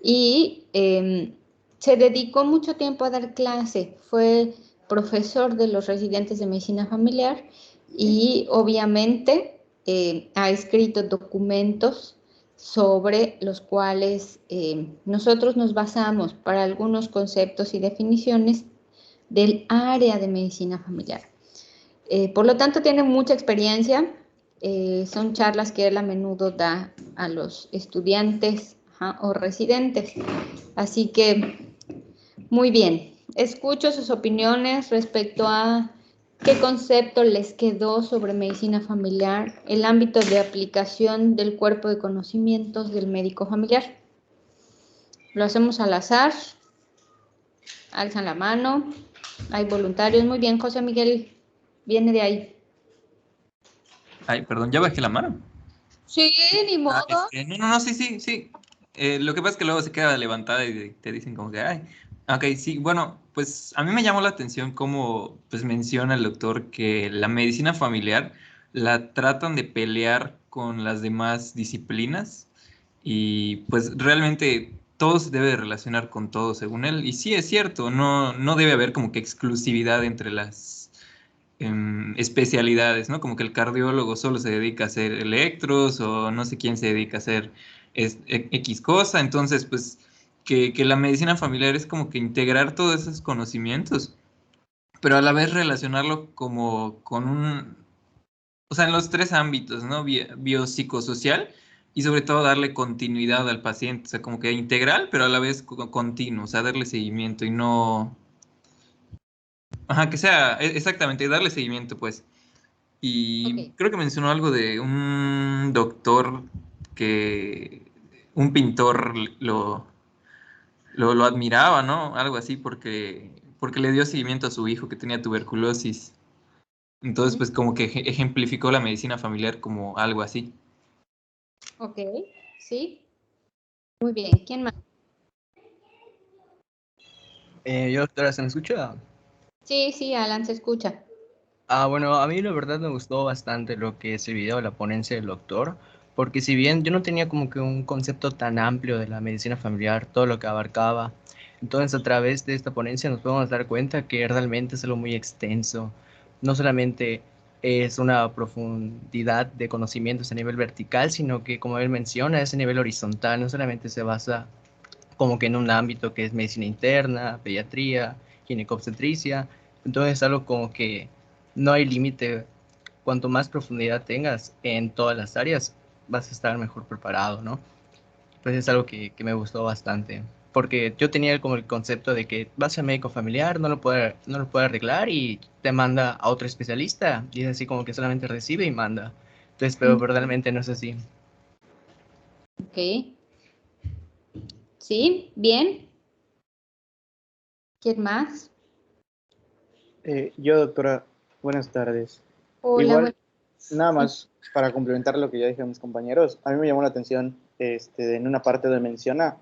y se dedicó mucho tiempo a dar clase. Fue profesor de los residentes de medicina familiar y obviamente ha escrito documentos sobre los cuales nosotros nos basamos para algunos conceptos y definiciones del área de medicina familiar. Por lo tanto, tiene mucha experiencia. Son charlas que él a menudo da a los estudiantes, ajá, o residentes. Así que, muy bien. Escucho sus opiniones respecto a qué concepto les quedó sobre medicina familiar, el ámbito de aplicación del cuerpo de conocimientos del médico familiar. Lo hacemos al azar. Alzan la mano. Hay voluntarios. Muy bien, José Miguel viene de ahí. Ay, perdón, ya bajé la mano. Sí, ni modo. No, sí. Lo que pasa es que luego se queda levantada y te dicen como que, ay, ok, sí, bueno, pues a mí me llamó la atención cómo pues menciona el doctor que la medicina familiar la tratan de pelear con las demás disciplinas y pues realmente todo se debe de relacionar con todo, según él. Y sí, es cierto, no debe haber como que exclusividad entre las especialidades, ¿no? Como que el cardiólogo solo se dedica a hacer electros o no sé quién se dedica a hacer X cosa. Entonces, pues que la medicina familiar es como que integrar todos esos conocimientos, pero a la vez relacionarlo como con o sea, en los tres ámbitos, ¿no? Biopsicosocial y sobre todo darle continuidad al paciente, o sea, como que integral, pero a la vez continuo, o sea, darle seguimiento y no... Ajá, que sea, exactamente, darle seguimiento, pues. Y Ok. creo que mencionó algo de un doctor que un pintor lo admiraba, ¿no? Algo así porque le dio seguimiento a su hijo que tenía tuberculosis. Entonces, pues como que ejemplificó la medicina familiar como algo así. Ok, sí. Muy bien. ¿Quién más? Yo, doctora, ¿se me escucha? Sí, sí, Alan se escucha. Bueno, a mí la verdad me gustó bastante lo que es el video, la ponencia del doctor, porque si bien yo no tenía como que un concepto tan amplio de la medicina familiar, todo lo que abarcaba, entonces a través de esta ponencia nos podemos dar cuenta que realmente es algo muy extenso. No solamente es una profundidad de conocimientos a nivel vertical, sino que, como él menciona, es a nivel horizontal. No solamente se basa como que en un ámbito que es medicina interna, pediatría, ginecobstetricia. Entonces es algo como que no hay límite. Cuanto más profundidad tengas en todas las áreas, vas a estar mejor preparado, ¿no? Pues es algo que me gustó bastante. Porque yo tenía como el concepto de que vas al médico familiar, no lo puede arreglar y te manda a otro especialista. Y es así como que solamente recibe y manda. Entonces, pero Mm, verdaderamente no es así. ok. Sí, bien. ¿Quién más? Yo, doctora, buenas tardes. Hola, Igual, bueno. nada más para complementar lo que ya dijeron mis compañeros, a mí me llamó la atención en una parte donde menciona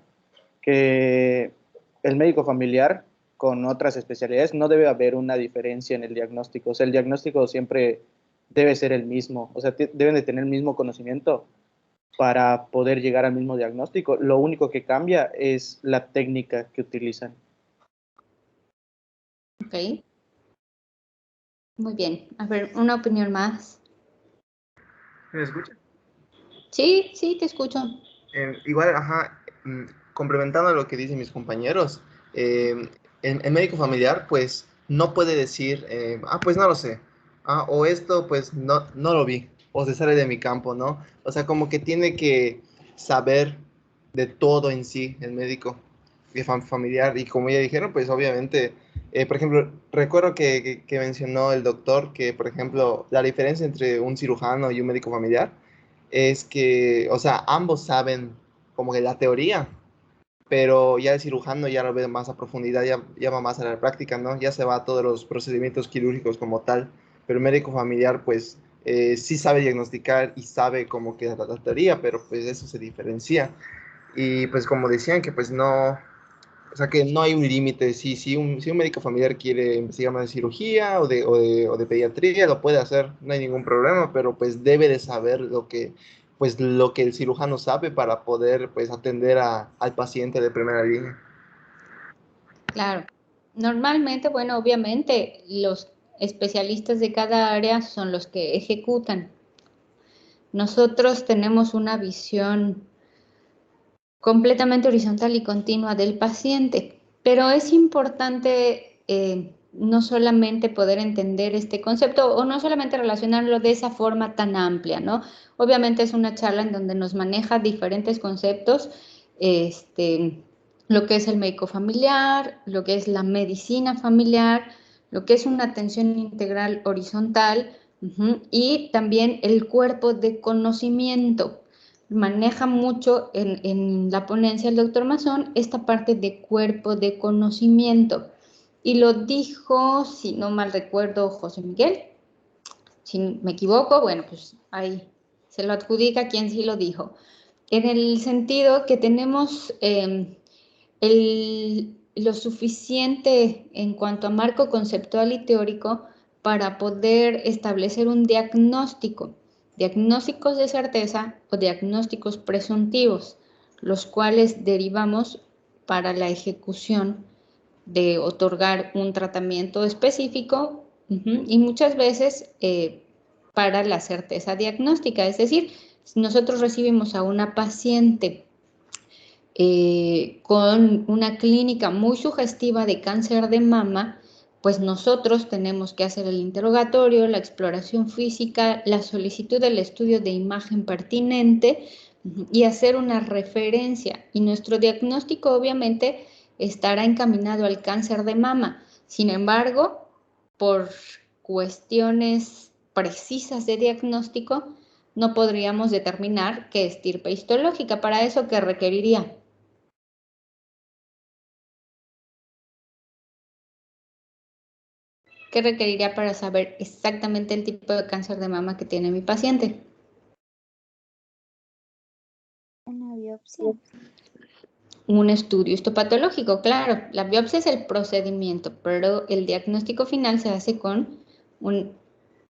que el médico familiar con otras especialidades no debe haber una diferencia en el diagnóstico. O sea, el diagnóstico siempre debe ser el mismo. O sea, deben de tener el mismo conocimiento para poder llegar al mismo diagnóstico. Lo único que cambia es la técnica que utilizan. Ok, muy bien. A ver, una opinión más. ¿Me escucha? Sí, sí, te escucho. Igual, ajá, complementando lo que dicen mis compañeros, el médico familiar, pues, no puede decir, pues no lo sé, o esto, pues, no lo vi, o se sale de mi campo, ¿no? O sea, como que tiene que saber de todo en sí, el médico familiar, y como ya dijeron, pues, obviamente, por ejemplo, recuerdo que mencionó el doctor que, por ejemplo, la diferencia entre un cirujano y un médico familiar, es que, o sea, ambos saben como que la teoría, pero ya el cirujano ya lo ve más a profundidad, ya va más a la práctica, ¿no? Ya se va a todos los procedimientos quirúrgicos como tal, pero el médico familiar, pues, sí sabe diagnosticar y sabe como que la teoría, pero pues eso se diferencia. Y pues como decían que pues no, o sea que no hay un límite. Si un médico familiar quiere investigar más de cirugía o de pediatría, lo puede hacer, no hay ningún problema, pero pues debe de saber lo que pues lo que el cirujano sabe para poder pues atender al paciente de primera línea. Claro. Normalmente, bueno, obviamente los especialistas de cada área son los que ejecutan. Nosotros tenemos una visión completamente horizontal y continua del paciente, pero es importante no solamente poder entender este concepto o no solamente relacionarlo de esa forma tan amplia, ¿no? Obviamente es una charla en donde nos maneja diferentes conceptos, lo que es el médico familiar, lo que es la medicina familiar, lo que es una atención integral horizontal, y también el cuerpo de conocimiento. Maneja mucho en la ponencia el doctor Mazón esta parte de cuerpo de conocimiento. Y lo dijo, si no mal recuerdo, José Miguel. Si me equivoco, bueno, pues ahí se lo adjudica quien sí lo dijo. En el sentido que tenemos lo suficiente en cuanto a marco conceptual y teórico para poder establecer un diagnóstico, diagnósticos de certeza o diagnósticos presuntivos, los cuales derivamos para la ejecución de otorgar un tratamiento específico y muchas veces para la certeza diagnóstica. Es decir, si nosotros recibimos a una paciente con una clínica muy sugestiva de cáncer de mama, pues nosotros tenemos que hacer el interrogatorio, la exploración física, la solicitud del estudio de imagen pertinente y hacer una referencia. Y nuestro diagnóstico obviamente estará encaminado al cáncer de mama. Sin embargo, por cuestiones precisas de diagnóstico, no podríamos determinar qué estirpe histológica. ¿Para eso qué requeriría? ¿Qué requeriría para saber exactamente el tipo de cáncer de mama que tiene mi paciente? Una biopsia. Un estudio histopatológico, claro. La biopsia es el procedimiento, pero el diagnóstico final se hace con un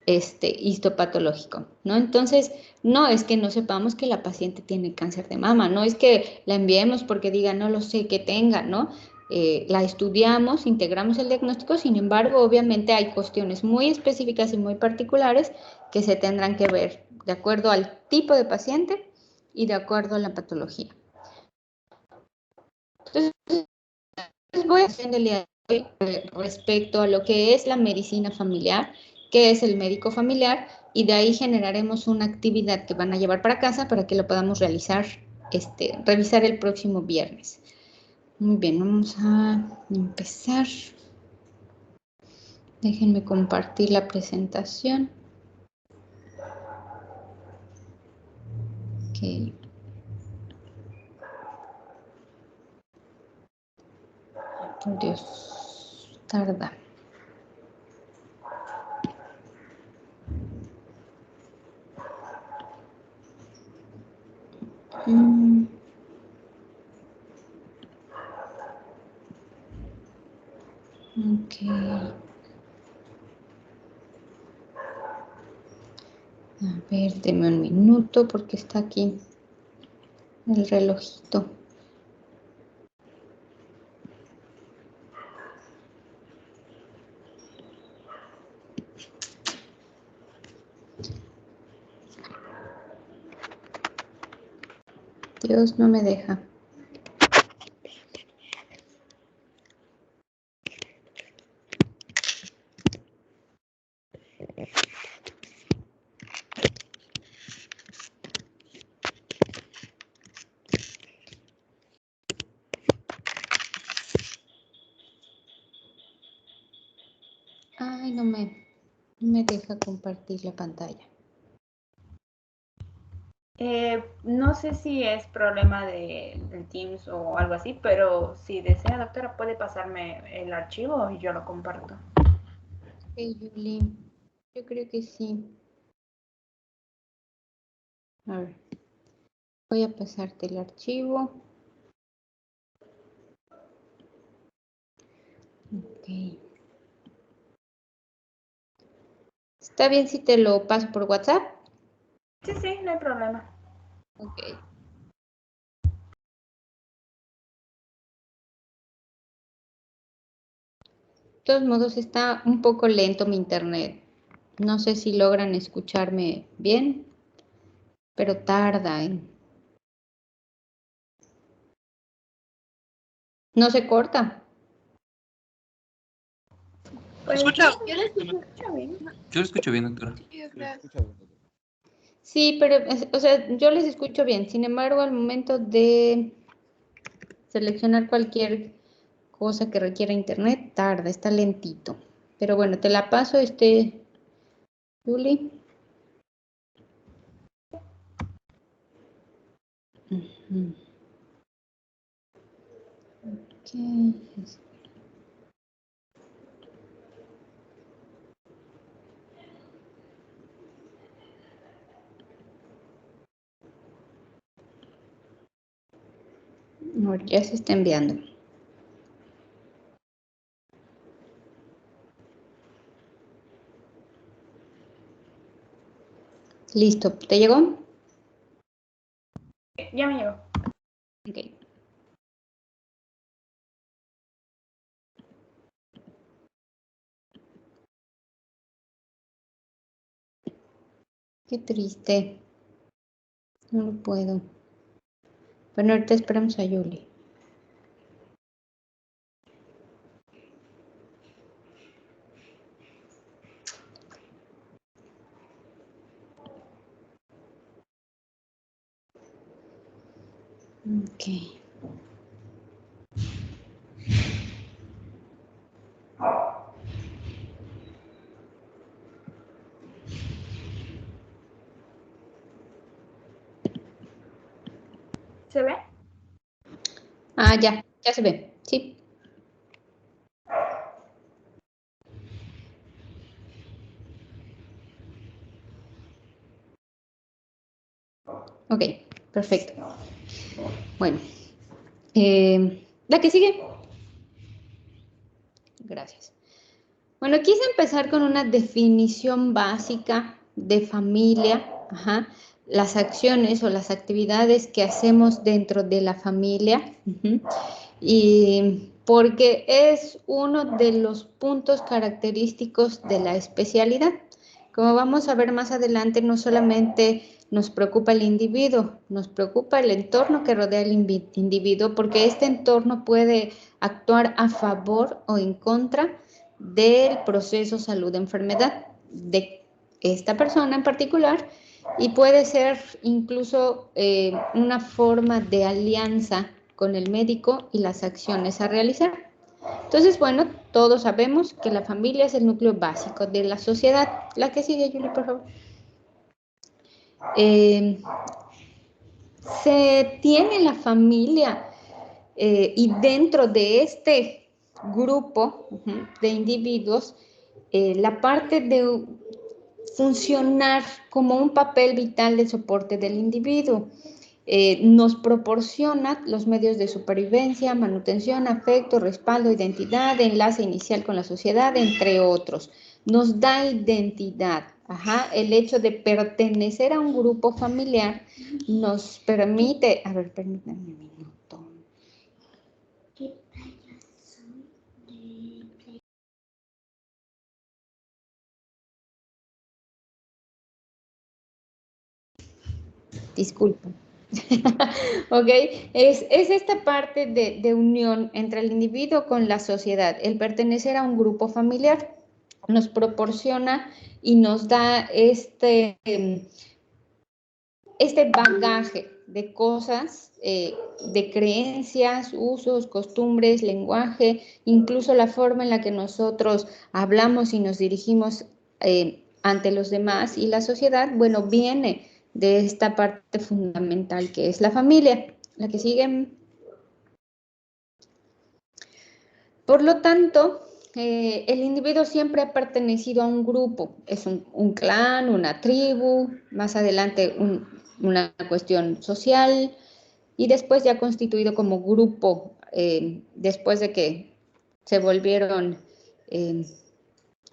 histopatológico, ¿no? Entonces, no es que no sepamos que la paciente tiene cáncer de mama, no es que la enviemos porque diga, no lo sé que tenga, ¿no? La estudiamos, integramos el diagnóstico, sin embargo, obviamente hay cuestiones muy específicas y muy particulares que se tendrán que ver de acuerdo al tipo de paciente y de acuerdo a la patología. Entonces, voy a hacer el día de hoy respecto a lo que es la medicina familiar, qué es el médico familiar, y de ahí generaremos una actividad que van a llevar para casa para que lo podamos realizar, revisar el próximo viernes. Muy bien, vamos a empezar. Déjenme compartir la presentación. Ok. Por Dios, tarda. Ok. A ver, denme un minuto porque está aquí el relojito. Dios no me deja. Ay, no me deja compartir la pantalla. No sé si es problema del Teams o algo así, pero si desea, doctora, puede pasarme el archivo y yo lo comparto. Ok, Julie. Yo creo que sí. A ver. Voy a pasarte el archivo. Ok. ¿Está bien si te lo paso por WhatsApp? Sí, no hay problema. Ok. De todos modos, está un poco lento mi internet. No sé si logran escucharme bien, pero tarda, ¿eh? No se corta. Pues, ¿Escucha? yo lo escucho bien. Yo lo escucho bien, doctora. Sí, pero, o sea, yo les escucho bien. Sin embargo, al momento de seleccionar cualquier cosa que requiera internet, tarda, está lentito. Pero bueno, te la paso, Julie. Ujú. Ok. Ahora ya se está enviando. Listo, ¿te llegó? Ya me llegó. Ok. Qué triste. No lo puedo. Bueno, ahorita esperamos a Julie. Ok. ¿Se ve? Ah, ya se ve. Sí. Ok, perfecto. Bueno, la que sigue. Gracias. Bueno, quise empezar con una definición básica de familia, ajá, las acciones o las actividades que hacemos dentro de la familia, y porque es uno de los puntos característicos de la especialidad. Como vamos a ver más adelante, no solamente nos preocupa el individuo, nos preocupa el entorno que rodea al individuo, porque este entorno puede actuar a favor o en contra del proceso salud-enfermedad de esta persona en particular, y puede ser incluso una forma de alianza con el médico y las acciones a realizar. Entonces, bueno, todos sabemos que la familia es el núcleo básico de la sociedad. La que sigue, Julie, por favor. Se tiene la familia y dentro de este grupo de individuos, la parte de funcionar como un papel vital de soporte del individuo. Nos proporciona los medios de supervivencia, manutención, afecto, respaldo, identidad, enlace inicial con la sociedad, entre otros. Nos da identidad. El hecho de pertenecer a un grupo familiar nos permite, a ver, permítanme un minuto. Disculpa. Ok, es esta parte de unión entre el individuo con la sociedad. El pertenecer a un grupo familiar nos proporciona y nos da este bagaje de cosas, de creencias, usos, costumbres, lenguaje, incluso la forma en la que nosotros hablamos y nos dirigimos ante los demás y la sociedad, bueno, viene de esta parte fundamental que es la familia. La que sigue. Por lo tanto, el individuo siempre ha pertenecido a un grupo, es un clan, una tribu, más adelante una cuestión social, y después ya constituido como grupo, después de que se volvieron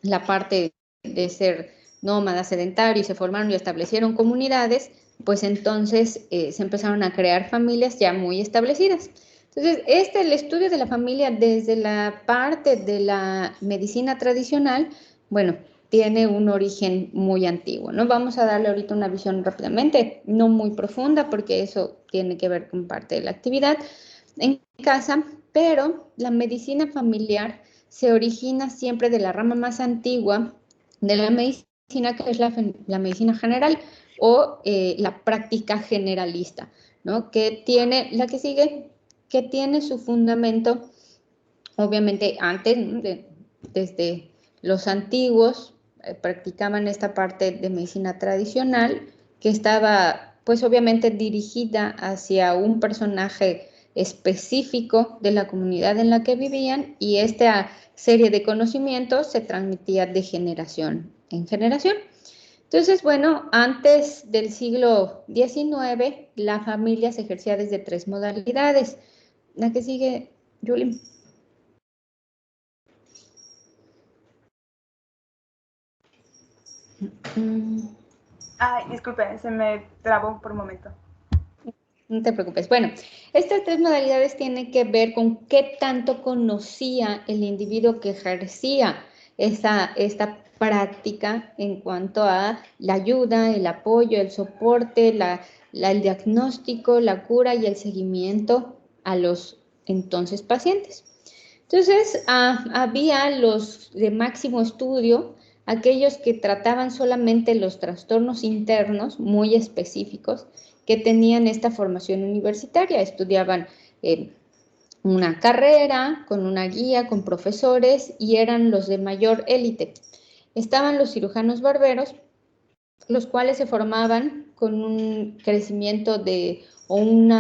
la parte de ser nómadas sedentarios y se formaron y establecieron comunidades, pues entonces se empezaron a crear familias ya muy establecidas. Entonces, el estudio de la familia desde la parte de la medicina tradicional, bueno, tiene un origen muy antiguo, ¿no? Vamos a darle ahorita una visión rápidamente, no muy profunda, porque eso tiene que ver con parte de la actividad en casa, pero la medicina familiar se origina siempre de la rama más antigua de la medicina, que es la medicina general o la práctica generalista, ¿no? Que tiene, la que sigue, que tiene su fundamento, obviamente antes, ¿no? Desde los antiguos practicaban esta parte de medicina tradicional, que estaba pues obviamente dirigida hacia un personaje específico de la comunidad en la que vivían, y esta serie de conocimientos se transmitía de generación en generación. Entonces, bueno, antes del siglo XIX, la familia se ejercía desde 3 modalidades. La que sigue, Julie. Ay, disculpe, se me trabó por un momento. No te preocupes. Bueno, estas 3 modalidades tienen que ver con qué tanto conocía el individuo que ejercía esta práctica en cuanto a la ayuda, el apoyo, el soporte, el diagnóstico, la cura y el seguimiento a los entonces pacientes. Entonces, había los de máximo estudio, aquellos que trataban solamente los trastornos internos muy específicos, que tenían esta formación universitaria, estudiaban una carrera con una guía, con profesores, y eran los de mayor élite. Estaban los cirujanos barberos, los cuales se formaban con un crecimiento o un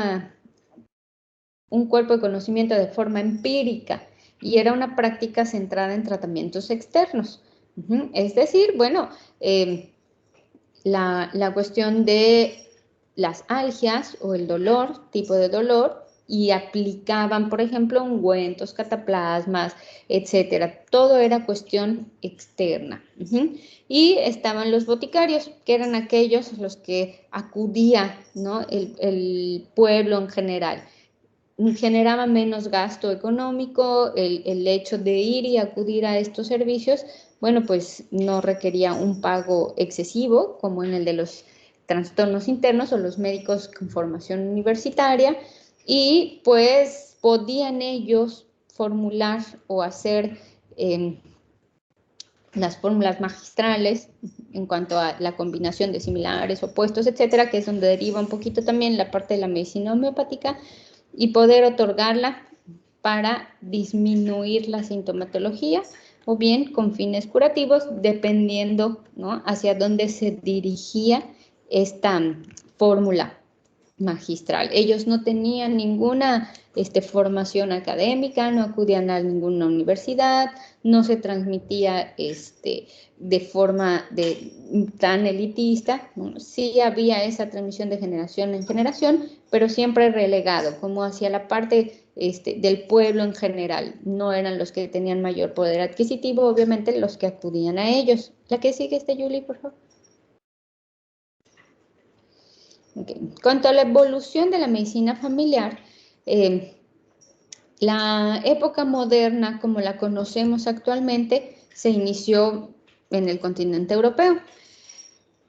cuerpo de conocimiento de forma empírica, y era una práctica centrada en tratamientos externos. Es decir, bueno, la cuestión de las algias o el dolor, tipo de dolor, y aplicaban, por ejemplo, ungüentos, cataplasmas, etcétera. Todo era cuestión externa. Y estaban los boticarios, que eran aquellos los que acudía, ¿no? el pueblo en general. Generaba menos gasto económico, el hecho de ir y acudir a estos servicios, bueno, pues no requería un pago excesivo, como en el de los trastornos internos o los médicos con formación universitaria, y pues podían ellos formular o hacer las fórmulas magistrales en cuanto a la combinación de similares, opuestos, etcétera, que es donde deriva un poquito también la parte de la medicina homeopática, y poder otorgarla para disminuir la sintomatología o bien con fines curativos, dependiendo, ¿no?, hacia dónde se dirigía esta fórmula magistral. Ellos no tenían ninguna formación académica, no acudían a ninguna universidad, no se transmitía de forma tan elitista, ¿no? Sí había esa transmisión de generación en generación, pero siempre relegado, como hacia la parte del pueblo en general. No eran los que tenían mayor poder adquisitivo, obviamente los que acudían a ellos. ¿La que sigue, Julie, por favor? Okay. Cuanto a la evolución de la medicina familiar, la época moderna, como la conocemos actualmente, se inició en el continente europeo.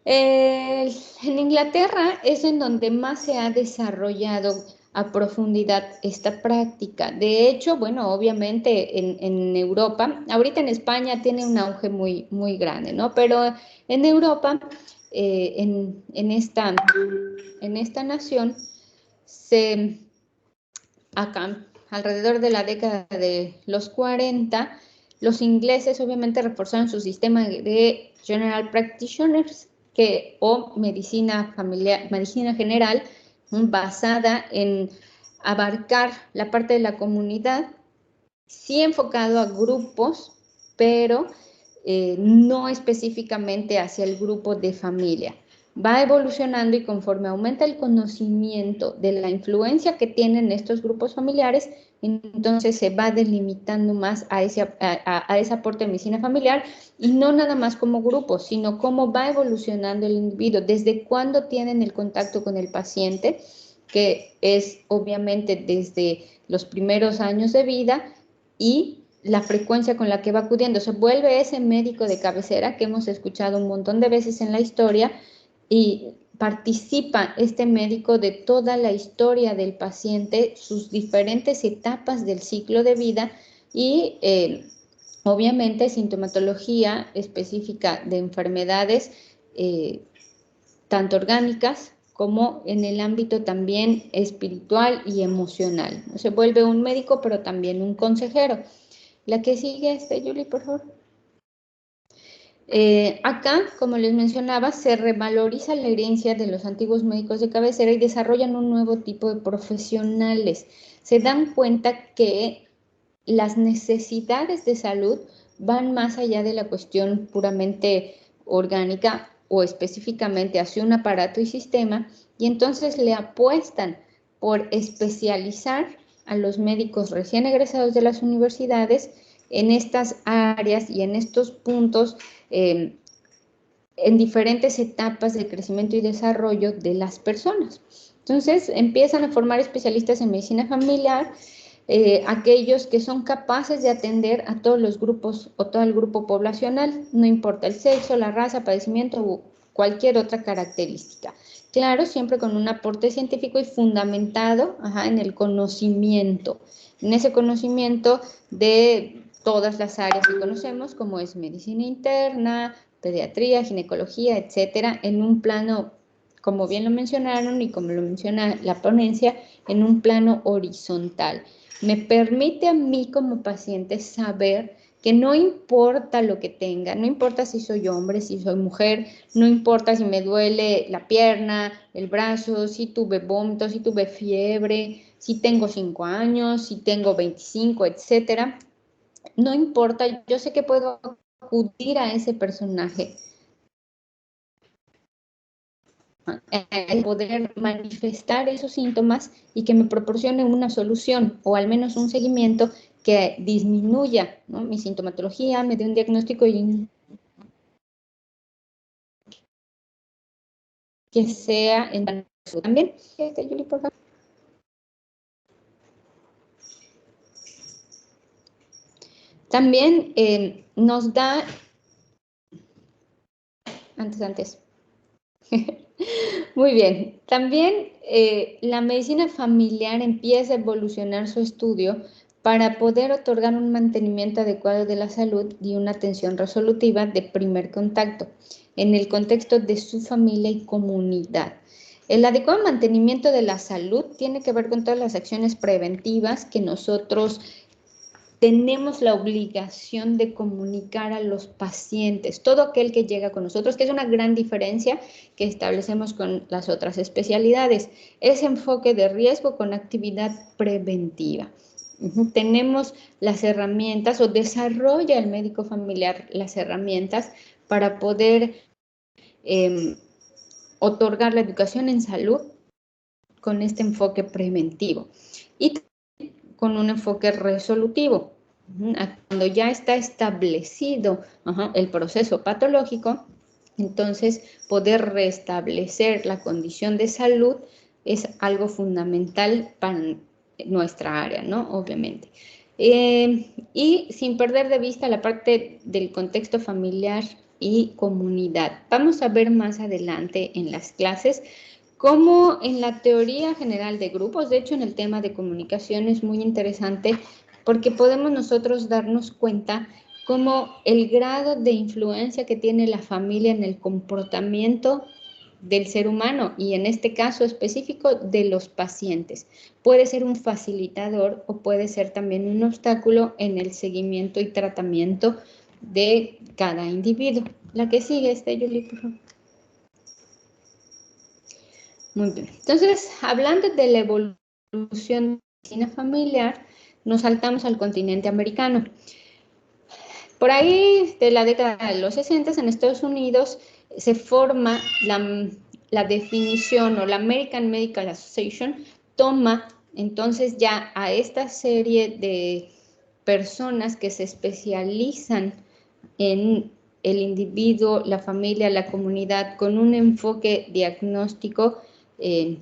En Inglaterra es en donde más se ha desarrollado a profundidad esta práctica. De hecho, bueno, obviamente en Europa, ahorita en España tiene un auge muy, muy grande, ¿no? Pero en Europa, en esta nación, acá, alrededor de la década de los 40, los ingleses obviamente reforzaron su sistema de General Practitioners, o medicina familiar, medicina general, basada en abarcar la parte de la comunidad, sí enfocado a grupos, pero no específicamente hacia el grupo de familia. va evolucionando y conforme aumenta el conocimiento de la influencia que tienen estos grupos familiares, entonces se va delimitando más a ese aporte de medicina familiar, y no nada más como grupo, sino cómo va evolucionando el individuo, desde cuándo tienen el contacto con el paciente, que es obviamente desde los primeros años de vida, y la frecuencia con la que va acudiendo. Se vuelve ese médico de cabecera que hemos escuchado un montón de veces en la historia, y participa este médico de toda la historia del paciente, sus diferentes etapas del ciclo de vida, y obviamente sintomatología específica de enfermedades, tanto orgánicas como en el ámbito también espiritual y emocional. Se vuelve un médico, pero también un consejero. La que sigue, Julie, por favor. Acá, como les mencionaba, se revaloriza la herencia de los antiguos médicos de cabecera y desarrollan un nuevo tipo de profesionales. Se dan cuenta que las necesidades de salud van más allá de la cuestión puramente orgánica o específicamente hacia un aparato y sistema, y entonces le apuestan por especializar a los médicos recién egresados de las universidades en estas áreas y en estos puntos, en diferentes etapas de crecimiento y desarrollo de las personas. Entonces empiezan a formar especialistas en medicina familiar, aquellos que son capaces de atender a todos los grupos o todo el grupo poblacional, no importa el sexo, la raza, padecimiento o cualquier otra característica. Claro, siempre con un aporte científico y fundamentado en el conocimiento, en ese conocimiento de todas las áreas que conocemos, como es medicina interna, pediatría, ginecología, etcétera, en un plano, como bien lo mencionaron y como lo menciona la ponencia, en un plano horizontal. Me permite a mí como paciente saber que no importa lo que tenga, no importa si soy hombre, si soy mujer, no importa si me duele la pierna, el brazo, si tuve vómitos, si tuve fiebre, si tengo 5 años, si tengo 25, etcétera. No importa, yo sé que puedo acudir a ese personaje, poder manifestar esos síntomas y que me proporcione una solución o al menos un seguimiento que disminuya, ¿no?, mi sintomatología, me dé un diagnóstico y que sea en también. Julie, por favor. También nos da antes. Muy bien. También la medicina familiar empieza a evolucionar su estudio para poder otorgar un mantenimiento adecuado de la salud y una atención resolutiva de primer contacto en el contexto de su familia y comunidad. El adecuado mantenimiento de la salud tiene que ver con todas las acciones preventivas que nosotros tenemos la obligación de comunicar a los pacientes, todo aquel que llega con nosotros, que es una gran diferencia que establecemos con las otras especialidades, ese enfoque de riesgo con actividad preventiva. Tenemos las herramientas, o desarrolla el médico familiar las herramientas para poder otorgar la educación en salud con este enfoque preventivo y con un enfoque resolutivo. Cuando ya está establecido el proceso patológico, entonces poder restablecer la condición de salud es algo fundamental para nuestra área, ¿no? Obviamente. Y sin perder de vista la parte del contexto familiar y comunidad. Vamos a ver más adelante en las clases como en la teoría general de grupos, de hecho en el tema de comunicación es muy interesante porque podemos nosotros darnos cuenta cómo el grado de influencia que tiene la familia en el comportamiento del ser humano y en este caso específico de los pacientes. Puede ser un facilitador o puede ser también un obstáculo en el seguimiento y tratamiento de cada individuo. La que sigue, Julie, por favor. Muy bien. Entonces, hablando de la evolución de la medicina familiar, nos saltamos al continente americano. Por ahí, de la década de los 60, en Estados Unidos, se forma la definición, o la American Medical Association toma entonces ya a esta serie de personas que se especializan en el individuo, la familia, la comunidad, con un enfoque diagnóstico,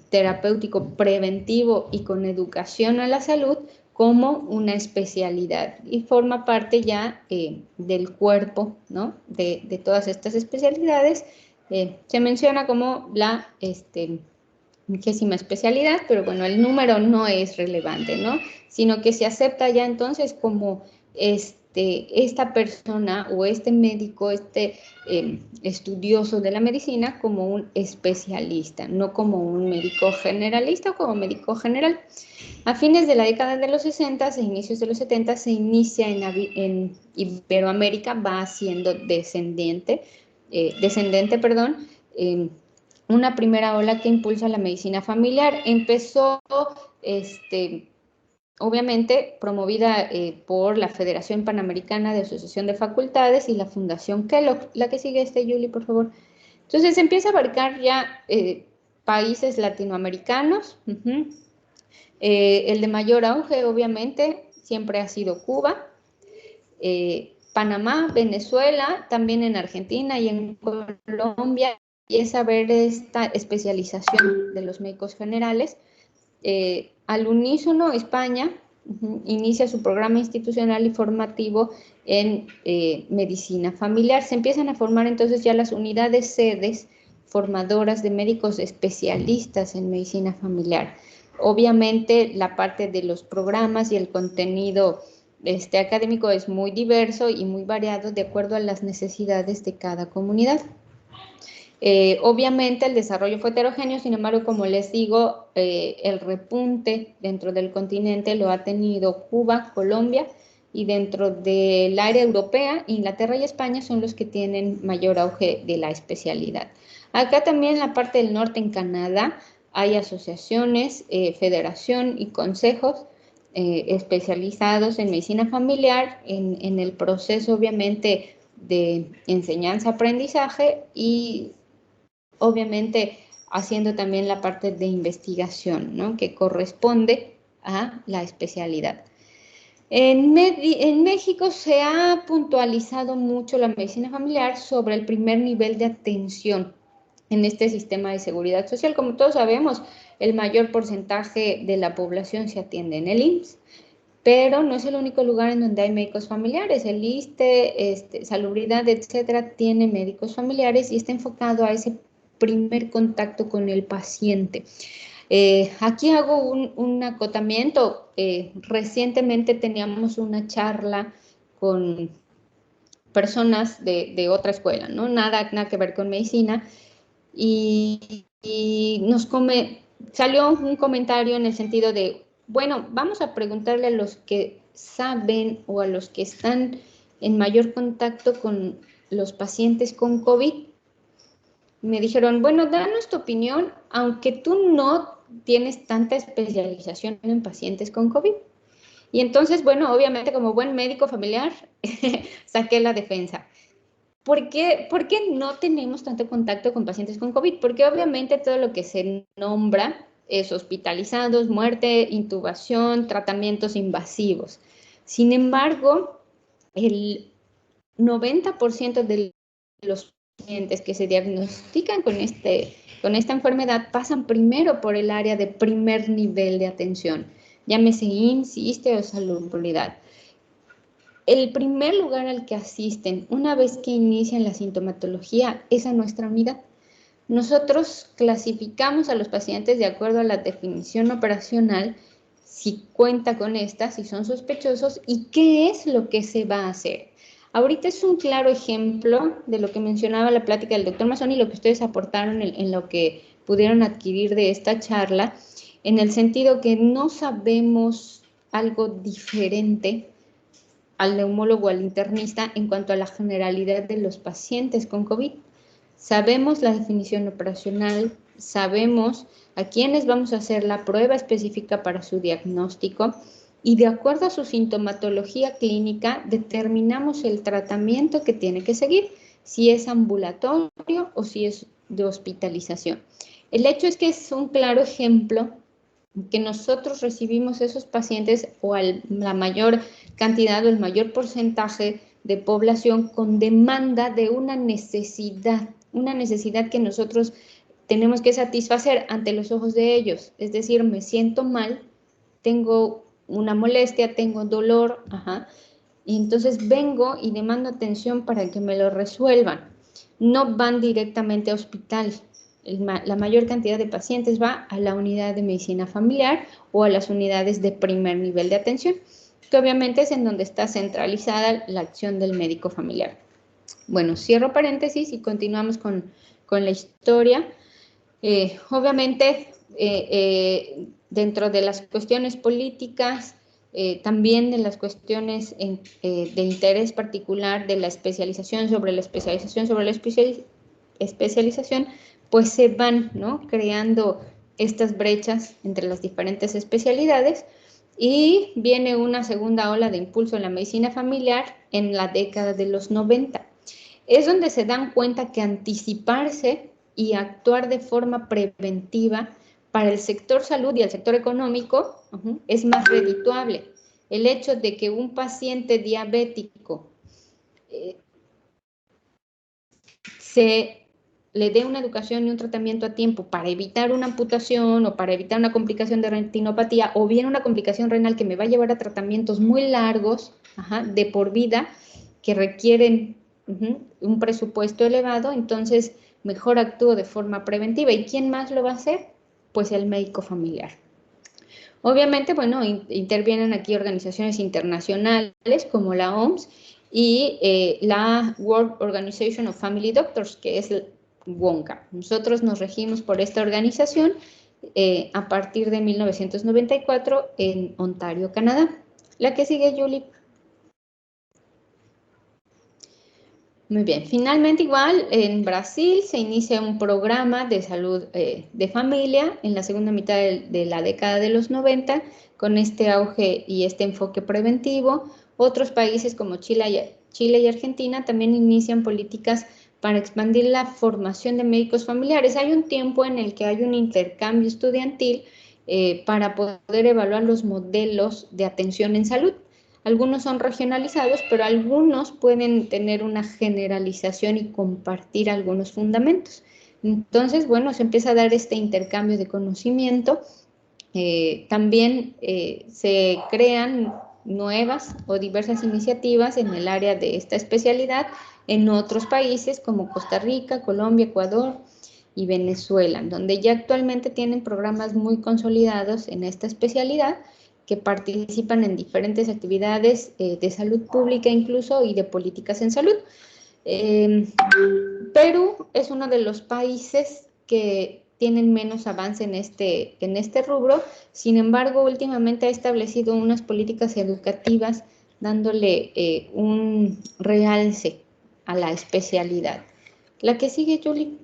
terapéutico, preventivo y con educación a la salud como una especialidad, y forma parte ya del cuerpo, ¿no? de todas estas especialidades. Se menciona como la 20ª especialidad, pero bueno, el número no es relevante, ¿no? Sino que se acepta ya entonces como esta persona o este médico, estudioso de la medicina, como un especialista, no como un médico generalista o como médico general. A fines de la década de los 60 e inicios de los 70 se inicia en Iberoamérica, va siendo descendente, una primera ola que impulsa la medicina familiar. Empezó, obviamente, promovida por la Federación Panamericana de Asociación de Facultades y la Fundación Kellogg. La que sigue, Julie, por favor. Entonces, empieza a abarcar ya países latinoamericanos. El de mayor auge, obviamente, siempre ha sido Cuba, Panamá, Venezuela, también en Argentina y en Colombia, y es saber esta especialización de los médicos generales. Al unísono, España inicia su programa institucional y formativo en medicina familiar. Se empiezan a formar entonces ya las unidades sedes formadoras de médicos especialistas en medicina familiar. Obviamente la parte de los programas y el contenido académico es muy diverso y muy variado de acuerdo a las necesidades de cada comunidad. Obviamente el desarrollo fue heterogéneo, sin embargo, como les digo, el repunte dentro del continente lo ha tenido Cuba, Colombia, y dentro del área europea, Inglaterra y España son los que tienen mayor auge de la especialidad. Acá también en la parte del norte, en Canadá, hay asociaciones, federación y consejos especializados en medicina familiar, en el proceso obviamente de enseñanza-aprendizaje y obviamente haciendo también la parte de investigación, ¿no? Que corresponde a la especialidad. En México se ha puntualizado mucho la medicina familiar sobre el primer nivel de atención en este sistema de seguridad social. Como todos sabemos, el mayor porcentaje de la población se atiende en el IMSS, pero no es el único lugar en donde hay médicos familiares. El ISSSTE, Salubridad, etcétera, tiene médicos familiares y está enfocado a ese primer contacto con el paciente. Aquí hago un acotamiento. Recientemente teníamos una charla con personas de otra escuela, ¿no? Nada que ver con medicina, y salió un comentario en el sentido de, bueno, vamos a preguntarle a los que saben o a los que están en mayor contacto con los pacientes con COVID. Me dijeron, bueno, danos tu opinión, aunque tú no tienes tanta especialización en pacientes con COVID. Y entonces, bueno, obviamente como buen médico familiar, saqué la defensa. ¿Por qué no tenemos tanto contacto con pacientes con COVID? Porque obviamente todo lo que se nombra es hospitalizados, muerte, intubación, tratamientos invasivos. Sin embargo, el 90% de los pacientes que se diagnostican con esta enfermedad pasan primero por el área de primer nivel de atención, llámese IMSS, ISSSTE o Salubridad. El primer lugar al que asisten una vez que inician la sintomatología es a nuestra unidad. Nosotros clasificamos a los pacientes de acuerdo a la definición operacional, si cuenta con esta, si son sospechosos y qué es lo que se va a hacer. Ahorita es un claro ejemplo de lo que mencionaba la plática del doctor Mazzoni y lo que ustedes aportaron en lo que pudieron adquirir de esta charla, en el sentido que no sabemos algo diferente al neumólogo, al internista, en cuanto a la generalidad de los pacientes con COVID. Sabemos la definición operacional, sabemos a quiénes vamos a hacer la prueba específica para su diagnóstico y de acuerdo a su sintomatología clínica determinamos el tratamiento que tiene que seguir, si es ambulatorio o si es de hospitalización. El hecho es que es un claro ejemplo que nosotros recibimos esos pacientes o la mayor cantidad o el mayor porcentaje de población con demanda de una necesidad que nosotros tenemos que satisfacer ante los ojos de ellos. Es decir, me siento mal, tengo una molestia, tengo dolor, y entonces vengo y demando atención para que me lo resuelvan. No van directamente a hospital. La mayor cantidad de pacientes va a la unidad de medicina familiar o a las unidades de primer nivel de atención, que obviamente es en donde está centralizada la acción del médico familiar. Bueno, cierro paréntesis y continuamos con la historia. Obviamente, dentro de las cuestiones políticas, también de las cuestiones de interés particular de la especialización sobre la especialización sobre la especialización, pues se van, ¿no?, creando estas brechas entre las diferentes especialidades y viene una segunda ola de impulso en la medicina familiar en la década de los 90. Es donde se dan cuenta que anticiparse y actuar de forma preventiva para el sector salud y el sector económico es más redituable. El hecho de que un paciente diabético se le dé una educación y un tratamiento a tiempo para evitar una amputación o para evitar una complicación de retinopatía o bien una complicación renal que me va a llevar a tratamientos muy largos, de por vida, que requieren un presupuesto elevado, entonces mejor actúo de forma preventiva. ¿Y quién más lo va a hacer? Pues el médico familiar. Obviamente, bueno, intervienen aquí organizaciones internacionales como la OMS y la World Organization of Family Doctors, que es el WONCA. Nosotros nos regimos por esta organización a partir de 1994 en Ontario, Canadá. La que sigue, Julie. Muy bien, finalmente igual en Brasil se inicia un programa de salud de familia en la segunda mitad de la década de los 90 con este auge y este enfoque preventivo. Otros países como Chile y Argentina también inician políticas para expandir la formación de médicos familiares. Hay un tiempo en el que hay un intercambio estudiantil para poder evaluar los modelos de atención en salud. Algunos son regionalizados, pero algunos pueden tener una generalización y compartir algunos fundamentos. Entonces, bueno, se empieza a dar este intercambio de conocimiento. También se crean nuevas o diversas iniciativas en el área de esta especialidad en otros países como Costa Rica, Colombia, Ecuador y Venezuela, donde ya actualmente tienen programas muy consolidados en esta especialidad que participan en diferentes actividades de salud pública incluso y de políticas en salud. Perú es uno de los países que tienen menos avance en este rubro, sin embargo, últimamente ha establecido unas políticas educativas dándole un realce a la especialidad. La que sigue, Julie.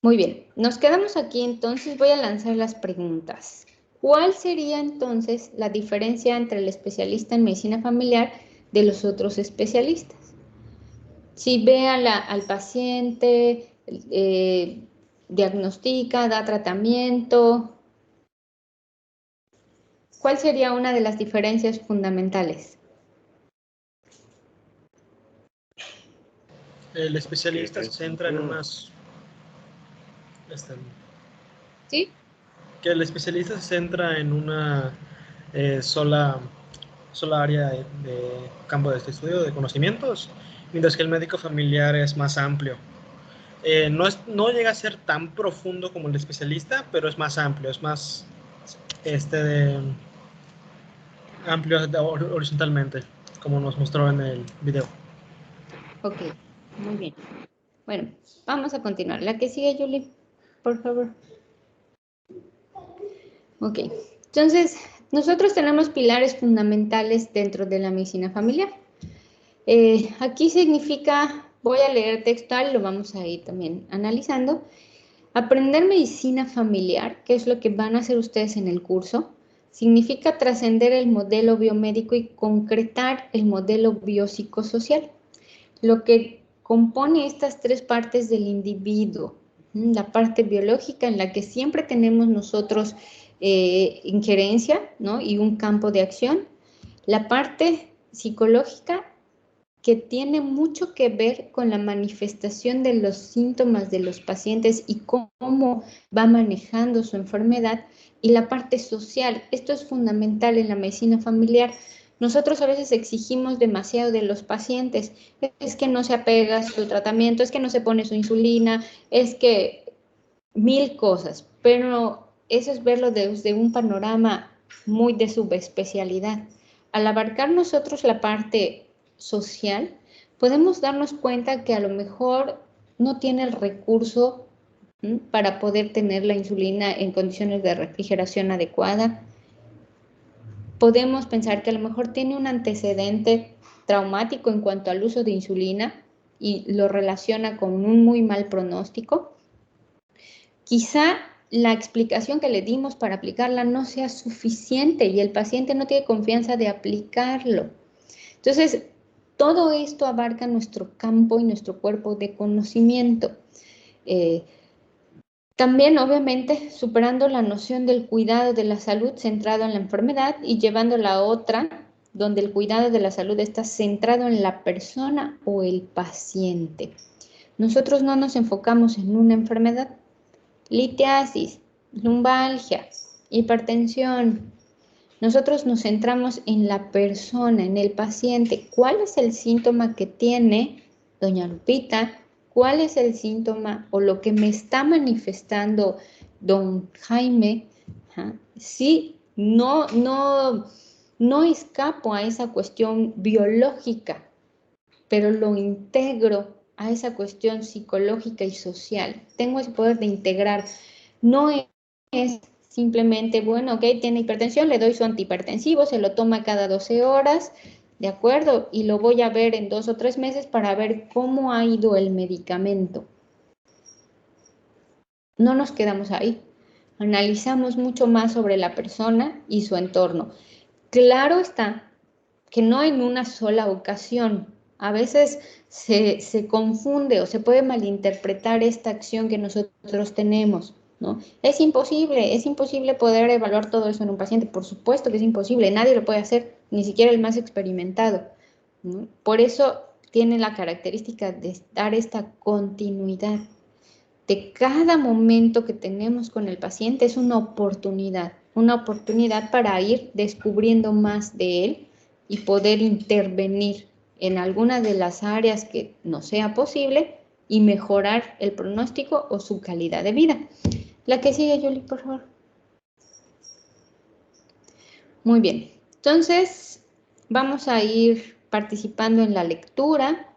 Muy bien, nos quedamos aquí, entonces voy a lanzar las preguntas. ¿Cuál sería entonces la diferencia entre el especialista en medicina familiar de los otros especialistas? Si ve al paciente, diagnostica, da tratamiento, ¿cuál sería una de las diferencias fundamentales? El especialista se centra en unas... ¿Sí? Que el especialista se centra en una sola área de campo de estudio, de conocimientos, mientras que el médico familiar es más amplio. No llega a ser tan profundo como el especialista, pero es más amplio, es más amplio horizontalmente, como nos mostró en el video. Ok, muy bien. Bueno, vamos a continuar. La que sigue, Julie, por favor. Ok, entonces, nosotros tenemos pilares fundamentales dentro de la medicina familiar. Aquí significa, voy a leer textual, lo vamos a ir también analizando. Aprender medicina familiar, que es lo que van a hacer ustedes en el curso, significa trascender el modelo biomédico y concretar el modelo biopsicosocial. lo que compone estas tres partes del individuo. La parte biológica en la que siempre tenemos nosotros injerencia, ¿no? Y un campo de acción. La parte psicológica, que tiene mucho que ver con la manifestación de los síntomas de los pacientes y cómo va manejando su enfermedad, y la parte social. Esto es fundamental en la medicina familiar. Nosotros a veces exigimos demasiado de los pacientes, es que no se apega a su tratamiento, es que no se pone su insulina, es que mil cosas, pero eso es verlo desde un panorama muy de subespecialidad. Al abarcar nosotros la parte social, podemos darnos cuenta que a lo mejor no tiene el recurso para poder tener la insulina en condiciones de refrigeración adecuada. Podemos pensar que a lo mejor tiene un antecedente traumático en cuanto al uso de insulina y lo relaciona con un muy mal pronóstico. Quizá la explicación que le dimos para aplicarla no sea suficiente y el paciente no tiene confianza de aplicarlo. Entonces, todo esto abarca nuestro campo y nuestro cuerpo de conocimiento. También, obviamente, superando la noción del cuidado de la salud centrado en la enfermedad y llevándola a otra, donde el cuidado de la salud está centrado en la persona o el paciente. Nosotros no nos enfocamos en una enfermedad. Litiasis, lumbalgia, hipertensión. Nosotros nos centramos en la persona, en el paciente. ¿Cuál es el síntoma que tiene doña Lupita? ¿Cuál es el síntoma o lo que me está manifestando don Jaime? Sí, no escapo a esa cuestión biológica, pero lo integro a esa cuestión psicológica y social. Tengo ese poder de integrar. No es simplemente, bueno, ok, tiene hipertensión, le doy su antihipertensivo, se lo toma cada 12 horas, ¿de acuerdo? Y lo voy a ver en 2 o 3 meses para ver cómo ha ido el medicamento. No nos quedamos ahí. Analizamos mucho más sobre la persona y su entorno. Claro está que no en una sola ocasión. A veces se confunde o se puede malinterpretar esta acción que nosotros tenemos, ¿no? Es imposible poder evaluar todo eso en un paciente. Por supuesto que es imposible, nadie lo puede hacer, ni siquiera el más experimentado, ¿no? Por eso tiene la característica de dar esta continuidad. De cada momento que tenemos con el paciente es una oportunidad para ir descubriendo más de él y poder intervenir en alguna de las áreas que nos sea posible y mejorar el pronóstico o su calidad de vida. La que sigue, Yuli, por favor. Muy bien. Entonces, vamos a ir participando en la lectura.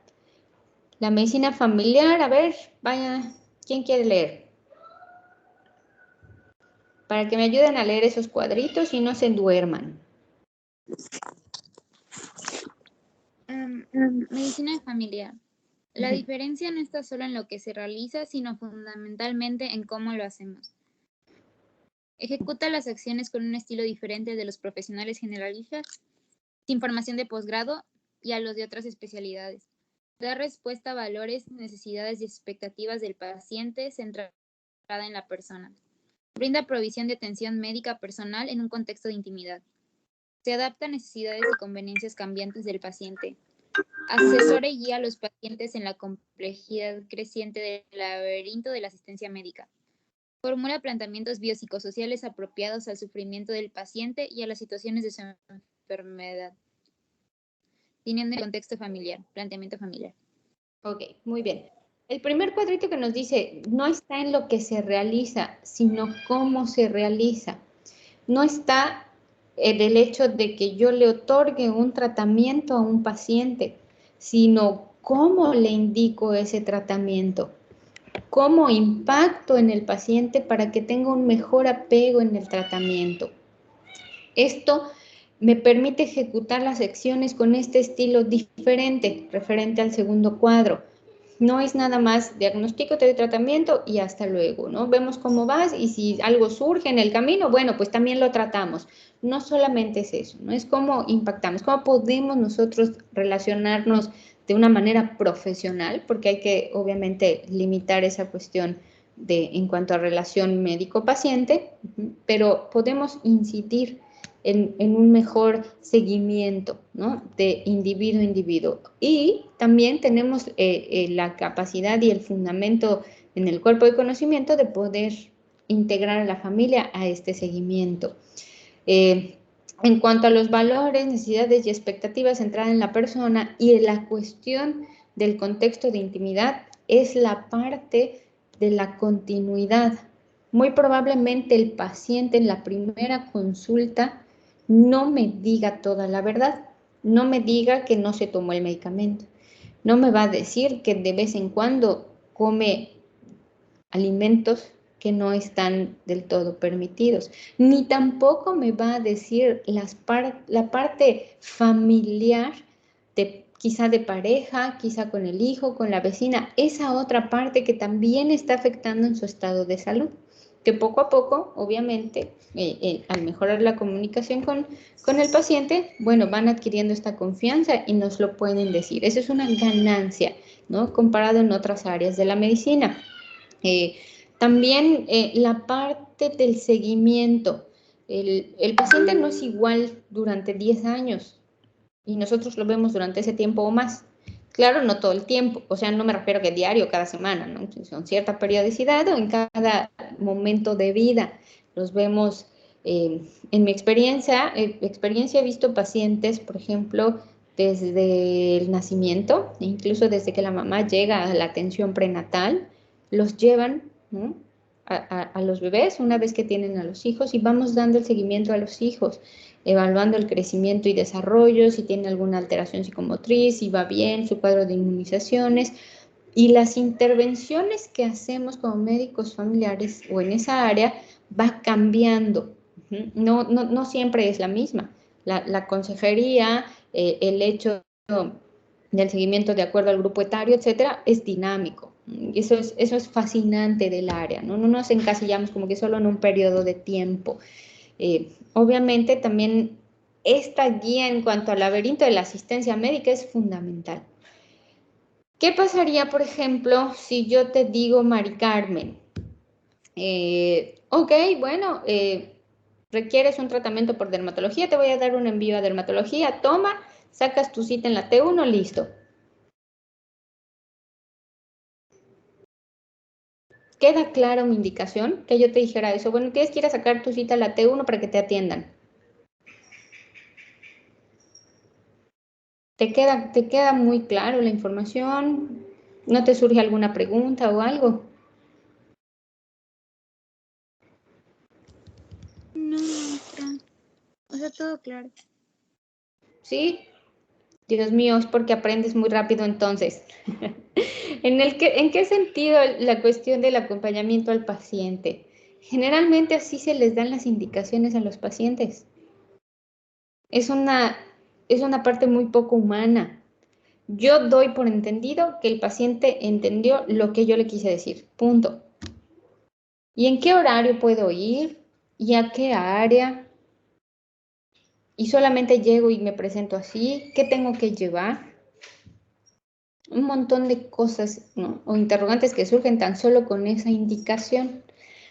La medicina familiar, a ver, vaya, ¿quién quiere leer? Para que me ayuden a leer esos cuadritos y no se duerman. Medicina familiar. La diferencia no está solo en lo que se realiza, sino fundamentalmente en cómo lo hacemos. Ejecuta las acciones con un estilo diferente de los profesionales generalistas, sin formación de posgrado y a los de otras especialidades. Da respuesta a valores, necesidades y expectativas del paciente centrada en la persona. Brinda provisión de atención médica personal en un contexto de intimidad. Se adapta a necesidades y conveniencias cambiantes del paciente. Asesora y guía a los pacientes en la complejidad creciente del laberinto de la asistencia médica. Formula planteamientos biopsicosociales apropiados al sufrimiento del paciente y a las situaciones de su enfermedad. Teniendo el contexto familiar, planteamiento familiar. Ok, muy bien. El primer cuadrito que nos dice, no está en lo que se realiza, sino cómo se realiza. No está en el hecho de que yo le otorgue un tratamiento a un paciente, sino cómo le indico ese tratamiento, cómo impacto en el paciente para que tenga un mejor apego en el tratamiento. Esto me permite ejecutar las acciones con este estilo diferente, referente al segundo cuadro. No es nada más diagnóstico, te doy tratamiento y hasta luego, ¿no? Vemos cómo vas y si algo surge en el camino, bueno, pues también lo tratamos. No solamente es eso, ¿no? Es cómo impactamos, cómo podemos nosotros relacionarnos de una manera profesional, porque hay que obviamente limitar esa cuestión en cuanto a relación médico-paciente, pero podemos incidir en un mejor seguimiento, ¿no? De individuo a individuo. Y también tenemos la capacidad y el fundamento en el cuerpo de conocimiento de poder integrar a la familia a este seguimiento. En cuanto a los valores, necesidades y expectativas centradas en la persona y en la cuestión del contexto de intimidad, es la parte de la continuidad. Muy probablemente el paciente en la primera consulta no me diga toda la verdad, no me diga que no se tomó el medicamento, no me va a decir que de vez en cuando come alimentos que no están del todo permitidos, ni tampoco me va a decir la parte familiar, quizá de pareja, quizá con el hijo, con la vecina, esa otra parte que también está afectando en su estado de salud, que poco a poco, obviamente, al mejorar la comunicación con el paciente, bueno, van adquiriendo esta confianza y nos lo pueden decir. Eso es una ganancia, ¿no? Comparado en otras áreas de la medicina. También la parte del seguimiento. El paciente no es igual durante 10 años y nosotros lo vemos durante ese tiempo o más. Claro, no todo el tiempo, o sea, no me refiero a que diario, cada semana, ¿no? Son cierta periodicidad o en cada momento de vida. Los vemos, en mi experiencia he visto pacientes, por ejemplo, desde el nacimiento, incluso desde que la mamá llega a la atención prenatal, los llevan, ¿no? a los bebés una vez que tienen a los hijos y vamos dando el seguimiento a los hijos, evaluando el crecimiento y desarrollo, si tiene alguna alteración psicomotriz, si va bien, su cuadro de inmunizaciones y las intervenciones que hacemos como médicos familiares o en esa área va cambiando. No siempre es la misma. La consejería, el hecho del seguimiento de acuerdo al grupo etario, etcétera, es dinámico. Eso es fascinante del área, ¿no? No nos encasillamos como que solo en un periodo de tiempo. Obviamente también esta guía en cuanto al laberinto de la asistencia médica es fundamental. ¿Qué pasaría, por ejemplo, si yo te digo, Mari Carmen, ok, bueno, requieres un tratamiento por dermatología, te voy a dar un envío a dermatología, toma, sacas tu cita en la T1, listo. ¿Queda claro mi indicación? Que yo te dijera eso. Bueno, tienes que ir a sacar tu cita a la T1 para que te atiendan. ¿Te queda muy claro la información? ¿No te surge alguna pregunta o algo? No, maestra. O sea, todo claro. ¿Sí? Dios mío, es porque aprendes muy rápido entonces. ¿En qué sentido la cuestión del acompañamiento al paciente? Generalmente así se les dan las indicaciones a los pacientes. Es una parte muy poco humana. Yo doy por entendido que el paciente entendió lo que yo le quise decir. Punto. ¿Y en qué horario puedo ir? ¿Y a qué área? Y solamente llego y me presento así. ¿Qué tengo que llevar? Un montón de cosas, ¿no? O interrogantes que surgen tan solo con esa indicación.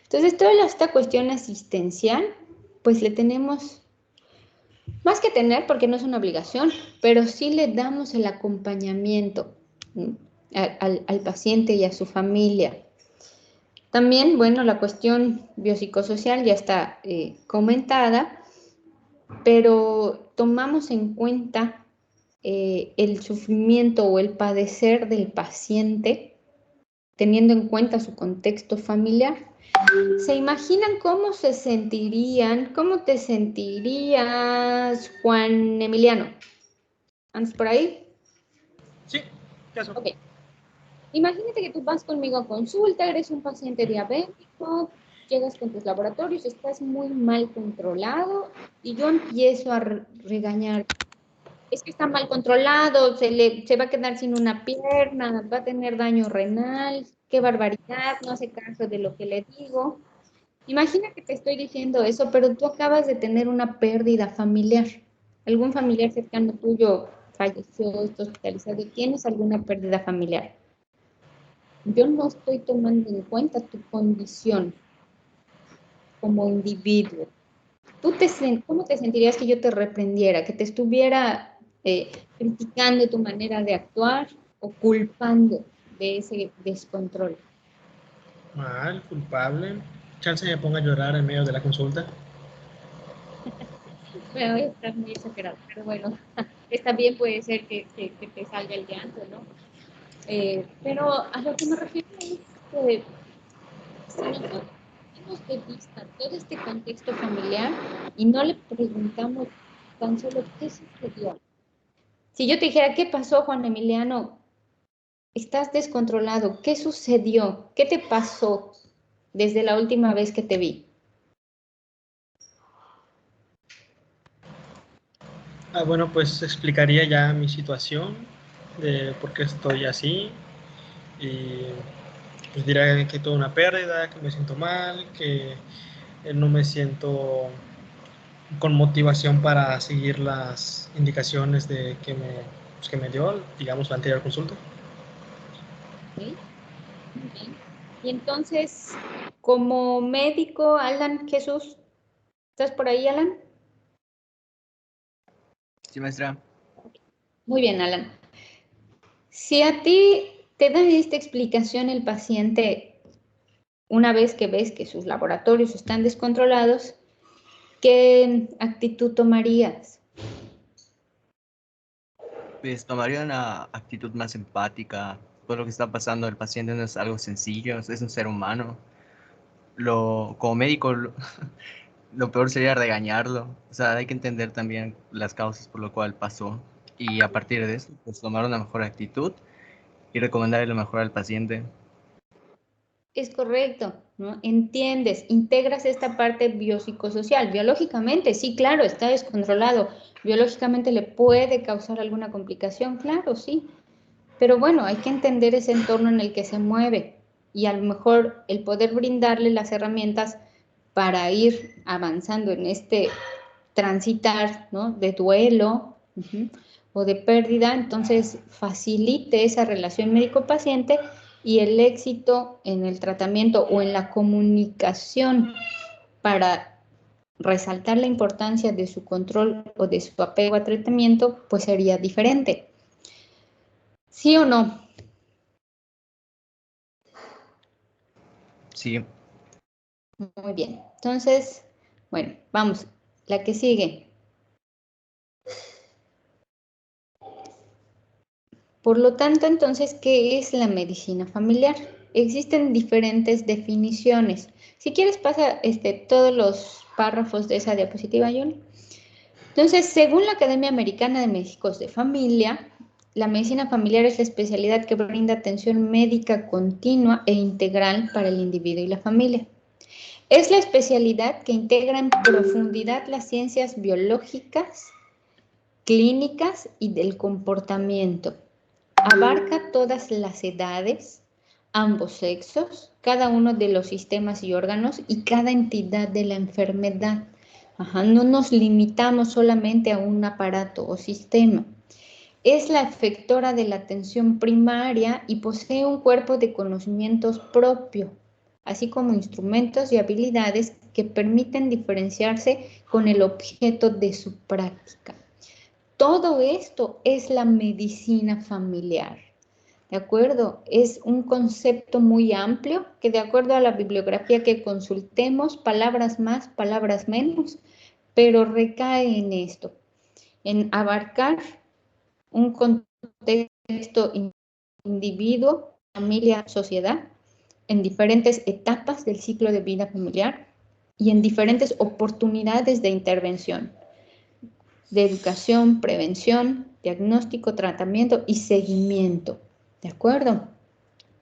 Entonces, toda esta cuestión asistencial, pues le tenemos, más que tener, porque no es una obligación, pero sí le damos el acompañamiento, ¿no? al paciente y a su familia. También, bueno, la cuestión biopsicosocial ya está comentada, pero tomamos en cuenta el sufrimiento o el padecer del paciente, teniendo en cuenta su contexto familiar. ¿Se imaginan cómo se sentirían? ¿Cómo te sentirías, Juan Emiliano? ¿Andas por ahí? Sí, eso. Ok. Imagínate que tú vas conmigo a consulta, eres un paciente diabético, llegas con tus laboratorios, estás muy mal controlado y yo empiezo a regañar. Es que está mal controlado, se va a quedar sin una pierna, va a tener daño renal, qué barbaridad, no hace caso de lo que le digo. Imagina que te estoy diciendo eso, pero tú acabas de tener una pérdida familiar. Algún familiar cercano tuyo falleció, está hospitalizado y tienes alguna pérdida familiar. Yo no estoy tomando en cuenta tu condición como individuo. ¿Cómo te sentirías que yo te reprendiera, que te estuviera criticando tu manera de actuar o culpando de ese descontrol? Mal, culpable. Chance me ponga a llorar en medio de la consulta. Bueno, voy a estar muy exagerado, pero bueno, está bien, puede ser que te salga el llanto, ¿no? Pero a lo que me refiero es que si nosotros tenemos de vista todo este contexto familiar y no le preguntamos tan solo qué sucedió. Si yo te dijera, ¿qué pasó, Juan Emiliano? Estás descontrolado. ¿Qué sucedió? ¿Qué te pasó desde la última vez que te vi? Bueno, pues explicaría ya mi situación de por qué estoy así y pues diría que tuve una pérdida, que me siento mal, que no me siento con motivación para seguir las indicaciones de que me dio, digamos, la anterior consulta. ¿Sí? Muy bien. Y entonces, como médico, Alan Jesús, ¿estás por ahí, Alan? Sí, maestra. Muy bien, Alan. Si a ti te da esta explicación el paciente una vez que ves que sus laboratorios están descontrolados, ¿qué actitud tomarías? Pues tomaría una actitud más empática. Todo lo que está pasando el paciente no es algo sencillo, es un ser humano. Como médico, lo peor sería regañarlo. O sea, hay que entender también las causas por lo cual pasó. Y a partir de eso, pues tomar una mejor actitud y recomendarle lo mejor al paciente. Es correcto, ¿no? Entiendes, integras esta parte biopsicosocial. Biológicamente, sí, claro, está descontrolado. Biológicamente le puede causar alguna complicación, claro, sí. Pero bueno, hay que entender ese entorno en el que se mueve y a lo mejor el poder brindarle las herramientas para ir avanzando en este transitar, ¿no? De duelo o de pérdida, entonces facilite esa relación médico-paciente y el éxito en el tratamiento o en la comunicación para resaltar la importancia de su control o de su apego a tratamiento, pues sería diferente. ¿Sí o no? Sí. Muy bien. Entonces, bueno, vamos. La que sigue. Por lo tanto, entonces, ¿qué es la medicina familiar? Existen diferentes definiciones. Si quieres, pasa todos los párrafos de esa diapositiva, Yoli. Entonces, según la Academia Americana de Médicos de Familia, la medicina familiar es la especialidad que brinda atención médica continua e integral para el individuo y la familia. Es la especialidad que integra en profundidad las ciencias biológicas, clínicas y del comportamiento. Abarca todas las edades, ambos sexos, cada uno de los sistemas y órganos y cada entidad de la enfermedad. No nos limitamos solamente a un aparato o sistema. Es la efectora de la atención primaria y posee un cuerpo de conocimientos propio, así como instrumentos y habilidades que permiten diferenciarse con el objeto de su práctica. Todo esto es la medicina familiar, ¿de acuerdo? Es un concepto muy amplio que de acuerdo a la bibliografía que consultemos, palabras más, palabras menos, pero recae en esto, en abarcar un contexto individuo, familia, sociedad, en diferentes etapas del ciclo de vida familiar y en diferentes oportunidades de intervención, de educación, prevención, diagnóstico, tratamiento y seguimiento, ¿de acuerdo?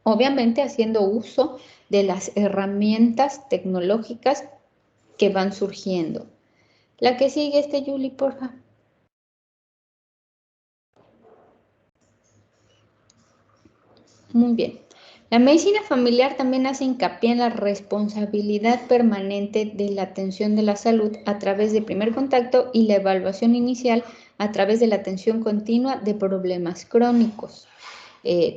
Obviamente haciendo uso de las herramientas tecnológicas que van surgiendo. La que sigue, Yuli, por favor. Muy bien. La medicina familiar también hace hincapié en la responsabilidad permanente de la atención de la salud a través del primer contacto y la evaluación inicial a través de la atención continua de problemas crónicos.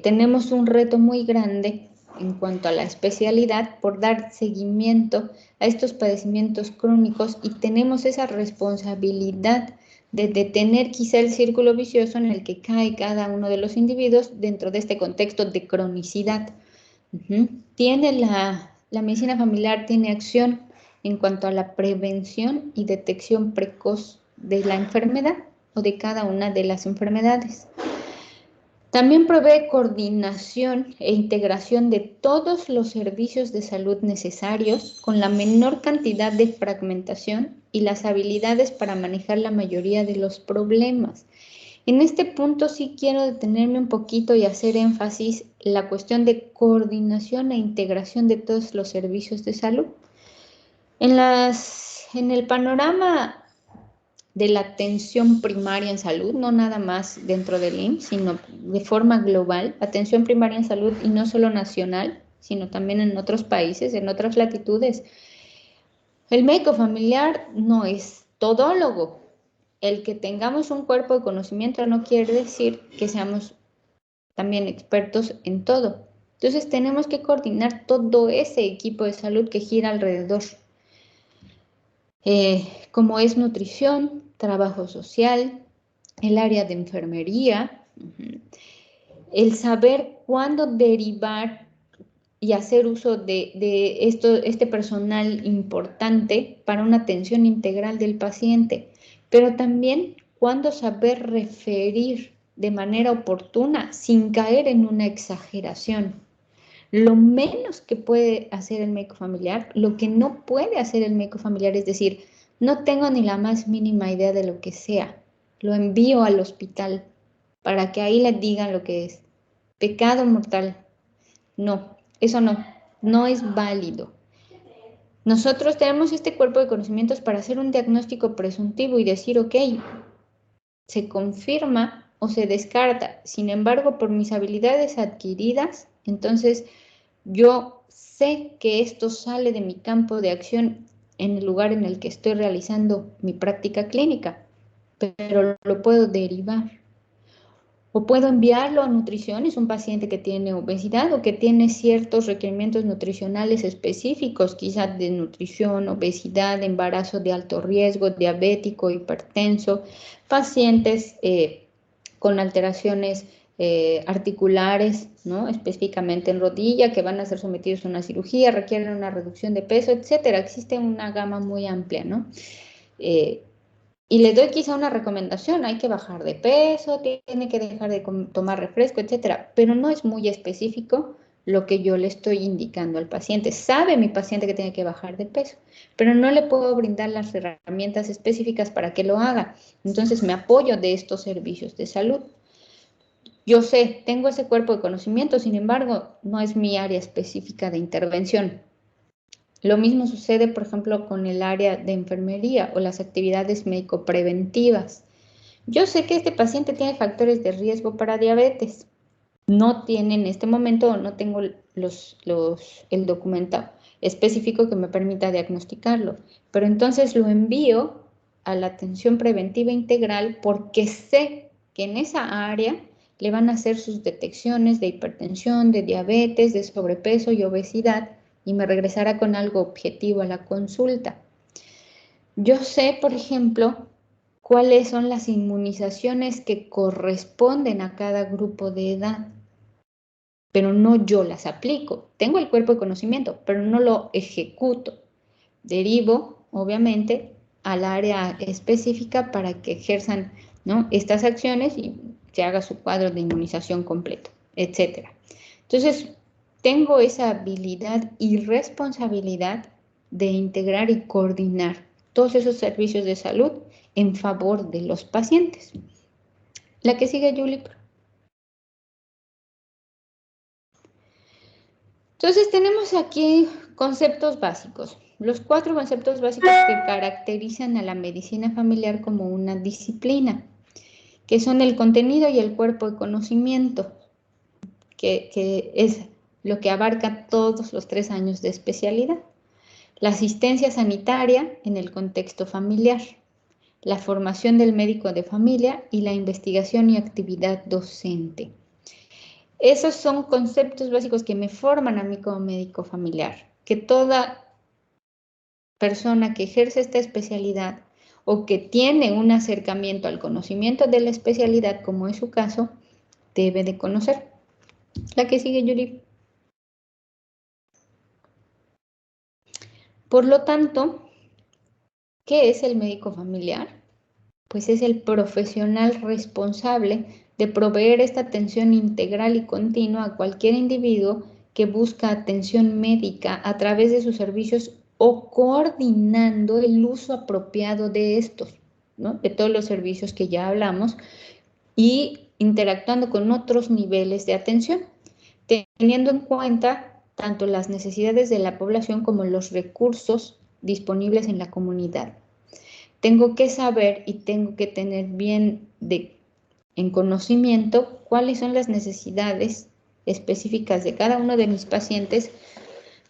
Tenemos un reto muy grande en cuanto a la especialidad por dar seguimiento a estos padecimientos crónicos y tenemos esa responsabilidad de detener quizá el círculo vicioso en el que cae cada uno de los individuos dentro de este contexto de cronicidad. Tiene la medicina familiar tiene acción en cuanto a la prevención y detección precoz de la enfermedad o de cada una de las enfermedades. También provee coordinación e integración de todos los servicios de salud necesarios con la menor cantidad de fragmentación y las habilidades para manejar la mayoría de los problemas. En este punto sí quiero detenerme un poquito y hacer énfasis en la cuestión de coordinación e integración de todos los servicios de salud. En el panorama de la atención primaria en salud, no nada más dentro del IMSS, sino de forma global, atención primaria en salud y no solo nacional, sino también en otros países, en otras latitudes. El médico familiar no es todólogo. El que tengamos un cuerpo de conocimiento no quiere decir que seamos también expertos en todo. Entonces tenemos que coordinar todo ese equipo de salud que gira alrededor. Como es nutrición, trabajo social, el área de enfermería, el saber cuándo derivar y hacer uso de este personal importante para una atención integral del paciente, pero también cuándo saber referir de manera oportuna sin caer en una exageración. Lo menos que puede hacer el médico familiar, lo que no puede hacer el médico familiar es decir, no tengo ni la más mínima idea de lo que sea, lo envío al hospital para que ahí le digan lo que es. Pecado mortal. No, eso no es válido. Nosotros tenemos este cuerpo de conocimientos para hacer un diagnóstico presuntivo y decir, ok, se confirma o se descarta. Sin embargo, por mis habilidades adquiridas, entonces yo sé que esto sale de mi campo de acción en el lugar en el que estoy realizando mi práctica clínica, pero lo puedo derivar. O puedo enviarlo a nutrición, es un paciente que tiene obesidad o que tiene ciertos requerimientos nutricionales específicos, quizás de nutrición, obesidad, embarazo de alto riesgo, diabético, hipertenso, pacientes con alteraciones articulares, ¿no? Específicamente en rodilla, que van a ser sometidos a una cirugía, requieren una reducción de peso, etcétera. Existe una gama muy amplia, ¿no? Y le doy quizá una recomendación, hay que bajar de peso, tiene que dejar de tomar refresco, etcétera, pero no es muy específico lo que yo le estoy indicando al paciente. Sabe mi paciente que tiene que bajar de peso, pero no le puedo brindar las herramientas específicas para que lo haga. Entonces me apoyo de estos servicios de salud. Yo sé, tengo ese cuerpo de conocimiento, sin embargo, no es mi área específica de intervención. Lo mismo sucede, por ejemplo, con el área de enfermería o las actividades médico-preventivas. Yo sé que este paciente tiene factores de riesgo para diabetes. No tiene en este momento, no tengo el documento específico que me permita diagnosticarlo, pero entonces lo envío a la atención preventiva integral porque sé que en esa área le van a hacer sus detecciones de hipertensión, de diabetes, de sobrepeso y obesidad, y me regresará con algo objetivo a la consulta. Yo sé, por ejemplo, cuáles son las inmunizaciones que corresponden a cada grupo de edad, pero no yo las aplico. Tengo el cuerpo de conocimiento, pero no lo ejecuto. Derivo, obviamente, al área específica para que ejerzan, ¿no?, estas acciones y se haga su cuadro de inmunización completo, etc. Entonces, tengo esa habilidad y responsabilidad de integrar y coordinar todos esos servicios de salud en favor de los pacientes. La que sigue, Julie. Entonces, tenemos aquí conceptos básicos. Los 4 conceptos básicos que caracterizan a la medicina familiar como una disciplina, que son el contenido y el cuerpo de conocimiento, que es lo que abarca todos los 3 años de especialidad. La asistencia sanitaria en el contexto familiar, la formación del médico de familia y la investigación y actividad docente. Esos son conceptos básicos que me forman a mí como médico familiar, que toda persona que ejerce esta especialidad o que tiene un acercamiento al conocimiento de la especialidad, como es su caso, debe de conocer. La que sigue, Yuri. Por lo tanto, ¿qué es el médico familiar? Pues es el profesional responsable de proveer esta atención integral y continua a cualquier individuo que busca atención médica a través de sus servicios o coordinando el uso apropiado de estos, ¿no? De todos los servicios que ya hablamos, y interactuando con otros niveles de atención, teniendo en cuenta tanto las necesidades de la población como los recursos disponibles en la comunidad. Tengo que saber y tengo que tener bien en conocimiento cuáles son las necesidades específicas de cada uno de mis pacientes,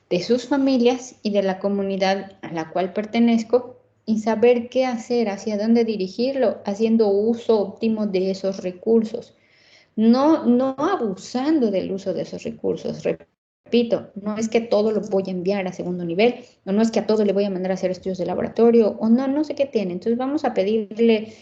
de sus familias y de la comunidad a la cual pertenezco, y saber qué hacer, hacia dónde dirigirlo, haciendo uso óptimo de esos recursos. No abusando del uso de esos recursos. Repito, no es que todo lo voy a enviar a segundo nivel, o no es que a todo le voy a mandar a hacer estudios de laboratorio, o no sé qué tiene. Entonces vamos a pedirle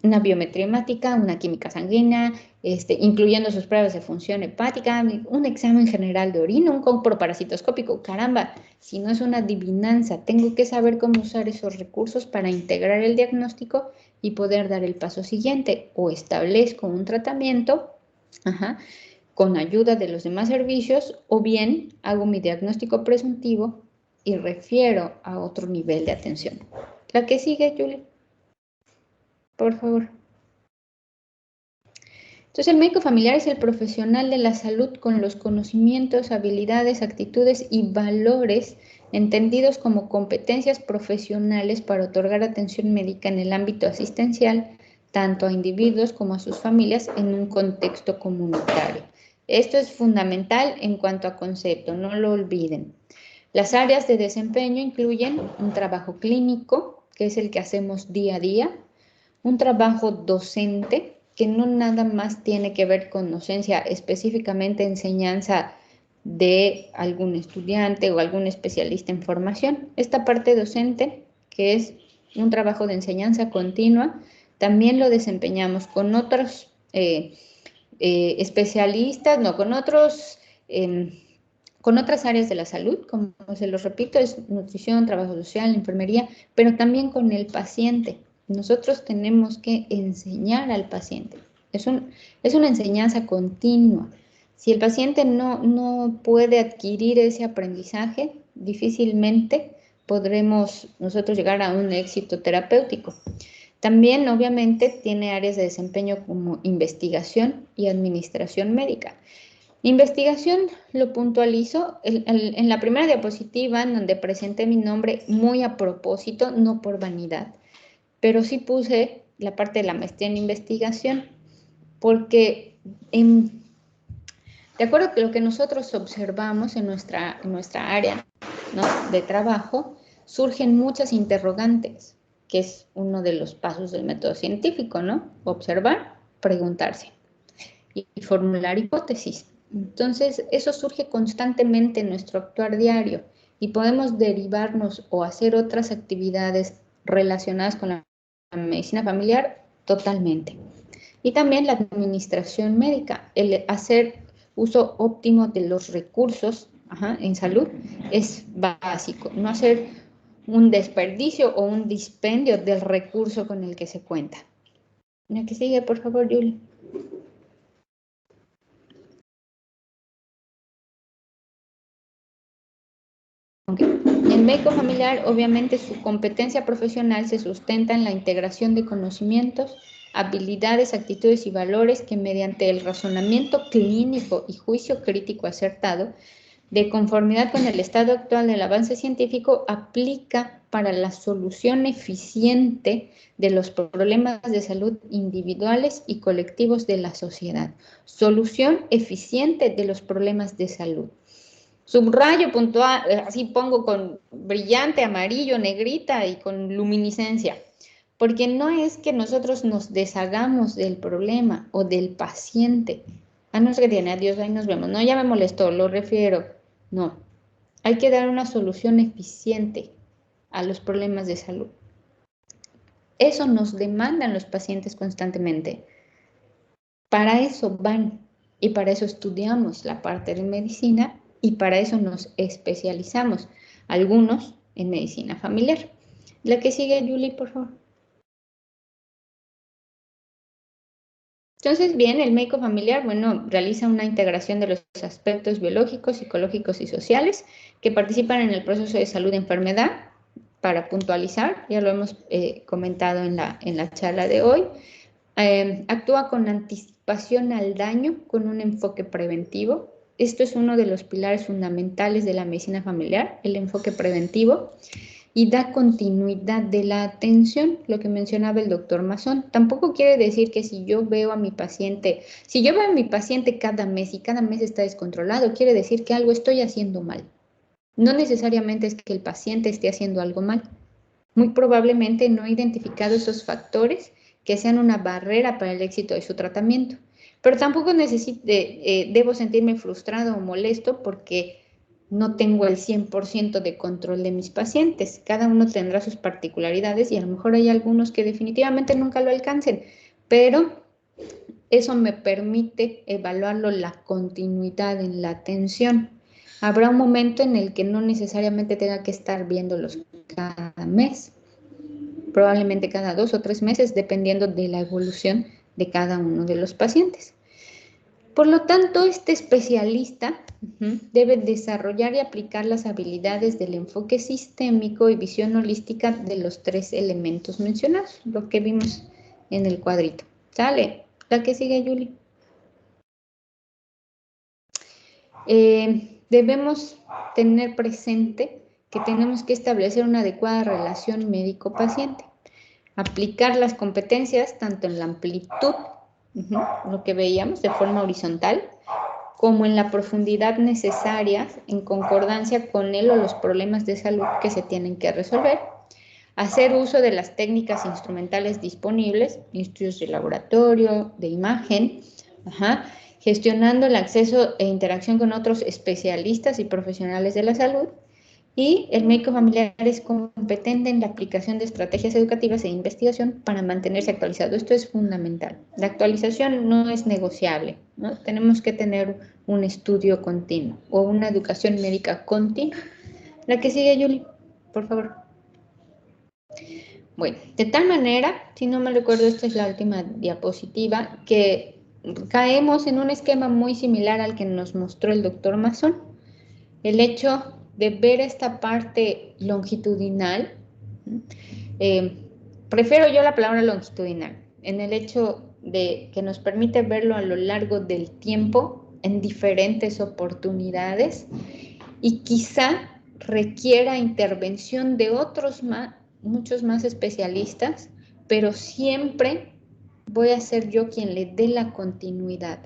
una biometría hemática, una química sanguínea, incluyendo sus pruebas de función hepática, un examen general de orina, un comproparasitoscópico. Caramba, si no es una adivinanza, tengo que saber cómo usar esos recursos para integrar el diagnóstico y poder dar el paso siguiente, o establezco un tratamiento, con ayuda de los demás servicios, o bien hago mi diagnóstico presuntivo y refiero a otro nivel de atención. La que sigue, Julie, por favor. Entonces, el médico familiar es el profesional de la salud con los conocimientos, habilidades, actitudes y valores entendidos como competencias profesionales para otorgar atención médica en el ámbito asistencial, tanto a individuos como a sus familias en un contexto comunitario. Esto es fundamental en cuanto a concepto, no lo olviden. Las áreas de desempeño incluyen un trabajo clínico, que es el que hacemos día a día, un trabajo docente, que no nada más tiene que ver con docencia, específicamente enseñanza de algún estudiante o algún especialista en formación. Esta parte docente, que es un trabajo de enseñanza continua, también lo desempeñamos con otros especialistas, con otras áreas de la salud, como se los repito, es nutrición, trabajo social, enfermería, pero también con el paciente. Nosotros tenemos que enseñar al paciente. Es una enseñanza continua. Si el paciente no puede adquirir ese aprendizaje, difícilmente podremos nosotros llegar a un éxito terapéutico. También, obviamente, tiene áreas de desempeño como investigación y administración médica. Investigación lo puntualizo en la primera diapositiva, en donde presenté mi nombre muy a propósito, no por vanidad, pero sí puse la parte de la maestría en investigación, porque de acuerdo con lo que nosotros observamos en nuestra área, ¿no?, de trabajo, surgen muchas interrogantes, que es uno de los pasos del método científico, ¿no? Observar, preguntarse y formular hipótesis. Entonces, eso surge constantemente en nuestro actuar diario y podemos derivarnos o hacer otras actividades relacionadas con la medicina familiar totalmente. Y también la administración médica, el hacer uso óptimo de los recursos en salud es básico, no hacer un desperdicio o un dispendio del recurso con el que se cuenta. La que sigue, por favor, Julie. Okay. El médico familiar, obviamente, su competencia profesional se sustenta en la integración de conocimientos, habilidades, actitudes y valores que mediante el razonamiento clínico y juicio crítico acertado de conformidad con el estado actual del avance científico, aplica para la solución eficiente de los problemas de salud individuales y colectivos de la sociedad. Solución eficiente de los problemas de salud. Subrayo puntual, así pongo con brillante, amarillo, negrita y con luminiscencia. Porque no es que nosotros nos deshagamos del problema o del paciente. No es que tiene, adiós, ahí nos vemos. No, ya me molestó, lo refiero. No, hay que dar una solución eficiente a los problemas de salud. Eso nos demandan los pacientes constantemente. Para eso van y para eso estudiamos la parte de medicina y para eso nos especializamos, algunos en medicina familiar. La que sigue, Julie, por favor. Entonces, bien, el médico familiar, bueno, realiza una integración de los aspectos biológicos, psicológicos y sociales que participan en el proceso de salud-enfermedad. Para puntualizar, ya lo hemos comentado en la charla de hoy, actúa con anticipación al daño, con un enfoque preventivo. Esto es uno de los pilares fundamentales de la medicina familiar, el enfoque preventivo, y da continuidad de la atención, lo que mencionaba el doctor Mazón. Tampoco quiere decir que si yo veo a mi paciente cada mes y cada mes está descontrolado, quiere decir que algo estoy haciendo mal. No necesariamente es que el paciente esté haciendo algo mal. Muy probablemente no he identificado esos factores que sean una barrera para el éxito de su tratamiento. Pero tampoco debo sentirme frustrado o molesto porque no tengo el 100% de control de mis pacientes. Cada uno tendrá sus particularidades y a lo mejor hay algunos que definitivamente nunca lo alcancen, pero eso me permite evaluarlo, la continuidad en la atención. Habrá un momento en el que no necesariamente tenga que estar viéndolos cada mes, probablemente cada 2 o 3 meses, dependiendo de la evolución de cada uno de los pacientes. Por lo tanto, este especialista debe desarrollar y aplicar las habilidades del enfoque sistémico y visión holística de los 3 elementos mencionados, lo que vimos en el cuadrito. ¿Sale? La que sigue, Julie. Debemos tener presente que tenemos que establecer una adecuada relación médico-paciente. Aplicar las competencias tanto en la amplitud, lo que veíamos de forma horizontal, como en la profundidad necesaria en concordancia con él o los problemas de salud que se tienen que resolver. Hacer uso de las técnicas instrumentales disponibles, estudios de laboratorio, de imagen, gestionando el acceso e interacción con otros especialistas y profesionales de la salud. Y el médico familiar es competente en la aplicación de estrategias educativas e investigación para mantenerse actualizado. Esto es fundamental. La actualización no es negociable, ¿no? Tenemos que tener un estudio continuo o una educación médica continua. La que sigue, Julie, por favor. Bueno, de tal manera, si no me recuerdo, esta es la última diapositiva, que caemos en un esquema muy similar al que nos mostró el doctor Mazón. El hecho de ver esta parte longitudinal, prefiero yo la palabra longitudinal, en el hecho de que nos permite verlo a lo largo del tiempo, en diferentes oportunidades, y quizá requiera intervención de muchos más especialistas, pero siempre voy a ser yo quien le dé la continuidad.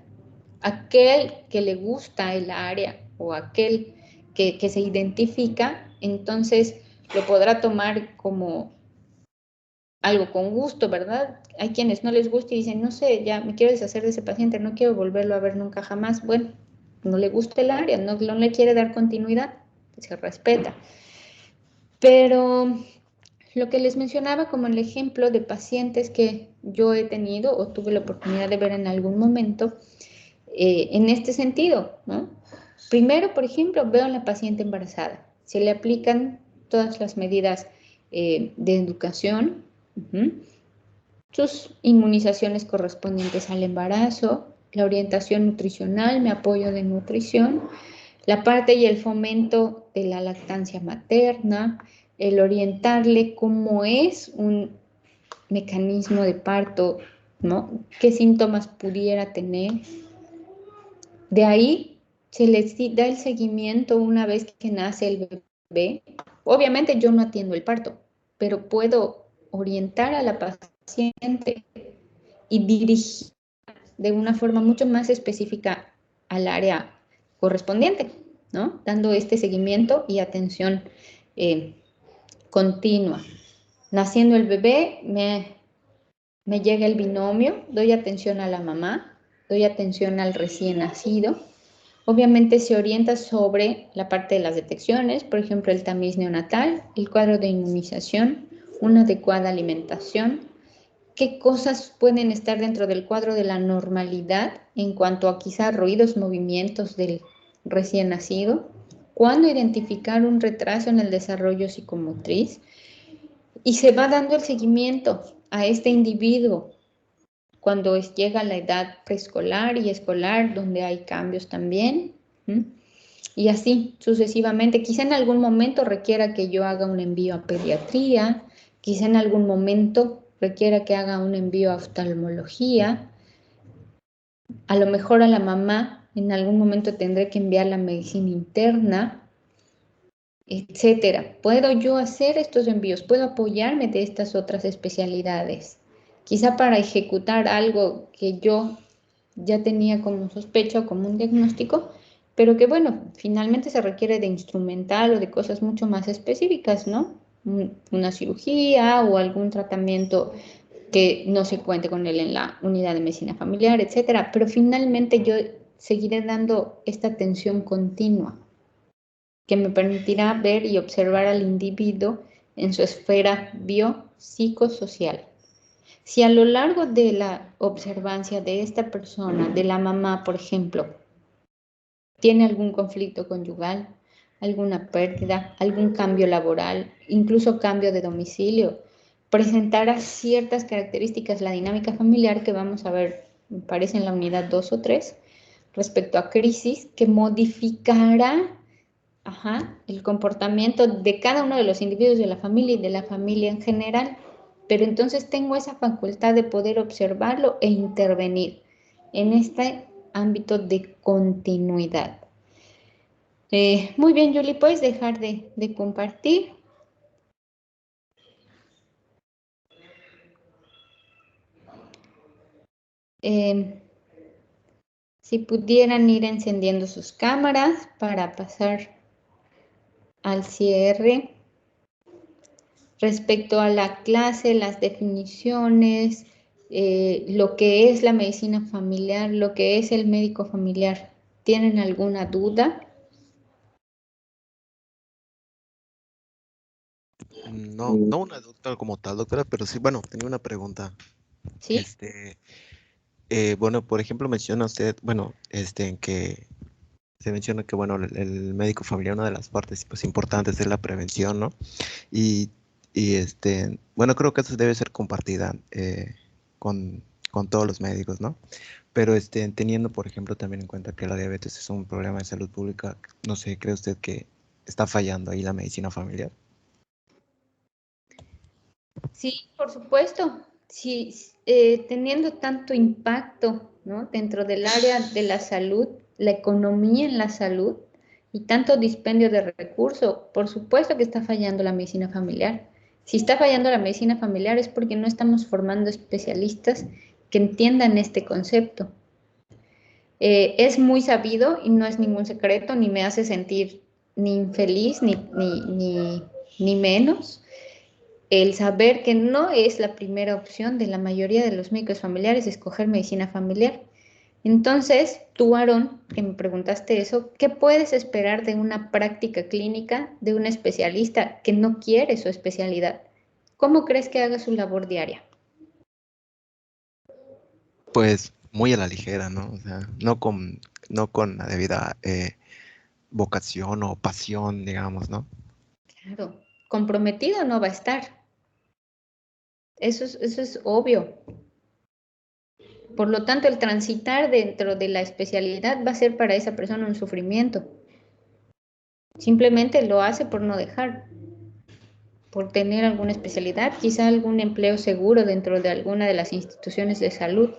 Aquel que le gusta el área o aquel que se identifica, entonces lo podrá tomar como algo con gusto, ¿verdad? Hay quienes no les gusta y dicen, no sé, ya me quiero deshacer de ese paciente, no quiero volverlo a ver nunca jamás. Bueno, no le gusta el área, no le quiere dar continuidad, se respeta. Pero lo que les mencionaba como el ejemplo de pacientes que yo he tenido o tuve la oportunidad de ver en algún momento, en este sentido, ¿no? Primero, por ejemplo, veo a la paciente embarazada. Se le aplican todas las medidas de educación, sus inmunizaciones correspondientes al embarazo, la orientación nutricional, mi apoyo de nutrición, la parte y el fomento de la lactancia materna, el orientarle cómo es un mecanismo de parto, ¿no? ¿Qué síntomas pudiera tener? De ahí se les da el seguimiento una vez que nace el bebé. Obviamente yo no atiendo el parto, pero puedo orientar a la paciente y dirigir de una forma mucho más específica al área correspondiente, ¿no? Dando este seguimiento y atención continua. Naciendo el bebé, me llega el binomio, doy atención a la mamá, doy atención al recién nacido. Obviamente se orienta sobre la parte de las detecciones, por ejemplo, el tamiz neonatal, el cuadro de inmunización, una adecuada alimentación, qué cosas pueden estar dentro del cuadro de la normalidad en cuanto a quizá ruidos, movimientos del recién nacido, cuándo identificar un retraso en el desarrollo psicomotriz, y se va dando el seguimiento a este individuo cuando llega a la edad preescolar y escolar, donde hay cambios también, y así sucesivamente. Quizá en algún momento requiera que yo haga un envío a pediatría, quizá en algún momento requiera que haga un envío a oftalmología, a lo mejor a la mamá en algún momento tendré que enviar la medicina interna, etcétera. ¿Puedo yo hacer estos envíos? ¿Puedo apoyarme de estas otras especialidades? Quizá para ejecutar algo que yo ya tenía como sospecha o como un diagnóstico, pero que bueno, finalmente se requiere de instrumental o de cosas mucho más específicas, ¿no? Una cirugía o algún tratamiento que no se cuente con él en la unidad de medicina familiar, etcétera. Pero finalmente yo seguiré dando esta atención continua que me permitirá ver y observar al individuo en su esfera biopsicosocial. Si a lo largo de la observancia de esta persona, de la mamá, por ejemplo, tiene algún conflicto conyugal, alguna pérdida, algún cambio laboral, incluso cambio de domicilio, presentará ciertas características la dinámica familiar que vamos a ver, me parece en la unidad 2 o 3, respecto a crisis, que modificará el comportamiento de cada uno de los individuos de la familia y de la familia en general. Pero entonces tengo esa facultad de poder observarlo e intervenir en este ámbito de continuidad. Muy bien, Julie, ¿puedes dejar de compartir? Si pudieran ir encendiendo sus cámaras para pasar al cierre. Respecto a la clase, las definiciones, lo que es la medicina familiar, lo que es el médico familiar, ¿tienen alguna duda? No, no una duda como tal, doctora, pero sí, bueno, tenía una pregunta. Sí. Bueno, por ejemplo, menciona usted, bueno, en que se menciona que, bueno, el médico familiar, una de las partes pues, importantes es la prevención, ¿no? Y bueno, creo que eso debe ser compartida con todos los médicos, ¿no? Pero teniendo, por ejemplo, también en cuenta que la diabetes es un problema de salud pública, no sé, ¿cree usted que está fallando ahí la medicina familiar? Sí, por supuesto. Sí, teniendo tanto impacto, ¿no? Dentro del área de la salud, la economía en la salud y tanto dispendio de recursos, por supuesto que está fallando la medicina familiar. Si está fallando la medicina familiar es porque no estamos formando especialistas que entiendan este concepto. Es muy sabido y no es ningún secreto, ni me hace sentir ni infeliz ni menos el saber que no es la primera opción de la mayoría de los médicos familiares escoger medicina familiar. Entonces, tú, Aarón, que me preguntaste eso, ¿qué puedes esperar de una práctica clínica de un especialista que no quiere su especialidad? ¿Cómo crees que haga su labor diaria? Pues muy a la ligera, ¿no? O sea, no con la debida vocación o pasión, digamos, ¿no? Claro, comprometido no va a estar. Eso es obvio. Por lo tanto, el transitar dentro de la especialidad va a ser para esa persona un sufrimiento. Simplemente lo hace por no dejar, por tener alguna especialidad, quizá algún empleo seguro dentro de alguna de las instituciones de salud.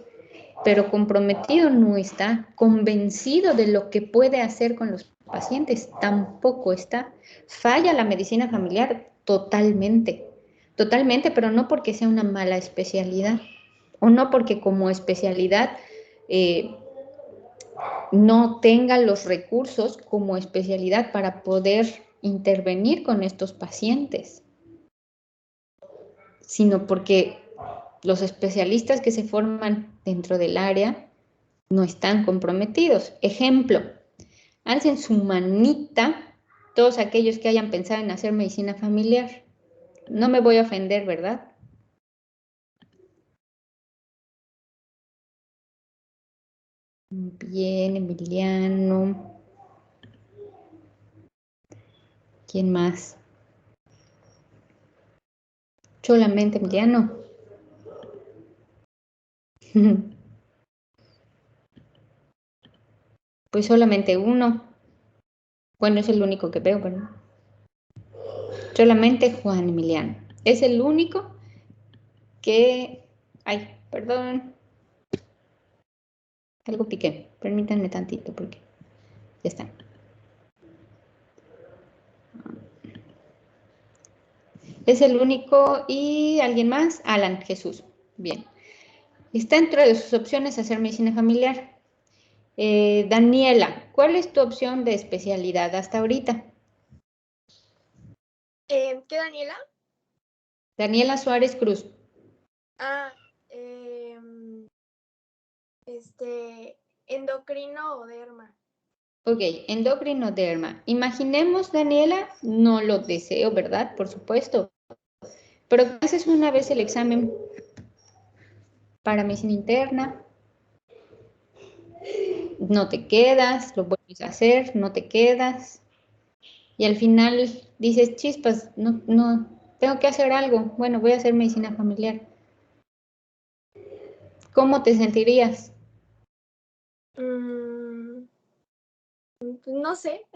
pero comprometido no está, convencido de lo que puede hacer con los pacientes tampoco está. Falla la medicina familiar totalmente, totalmente, pero no porque sea una mala especialidad, o no porque como especialidad no tenga los recursos como especialidad para poder intervenir con estos pacientes, sino porque los especialistas que se forman dentro del área no están comprometidos. Ejemplo, alcen su manita todos aquellos que hayan pensado en hacer medicina familiar. No me voy a ofender, ¿verdad? Bien, Emiliano. ¿Quién más? Solamente Emiliano. Pues solamente uno. Bueno, es el único que veo, ¿verdad? Solamente Juan Emiliano. Es el único que... Ay, perdón. Algo piqué. Permítanme tantito porque ya está. Es el único. ¿Y alguien más? Alan Jesús. Bien. Está dentro de sus opciones hacer medicina familiar. Daniela, ¿cuál es tu opción de especialidad hasta ahorita? ¿Qué, Daniela? Daniela Suárez Cruz. Ah, endocrino o derma. Ok, endocrino derma. Imaginemos, Daniela, no lo deseo, ¿verdad? Por supuesto. Pero haces una vez el examen para medicina interna, no te quedas, lo vuelves a hacer, no te quedas. Y al final dices, chispas, no, tengo que hacer algo. Bueno, voy a hacer medicina familiar. ¿Cómo te sentirías? No sé.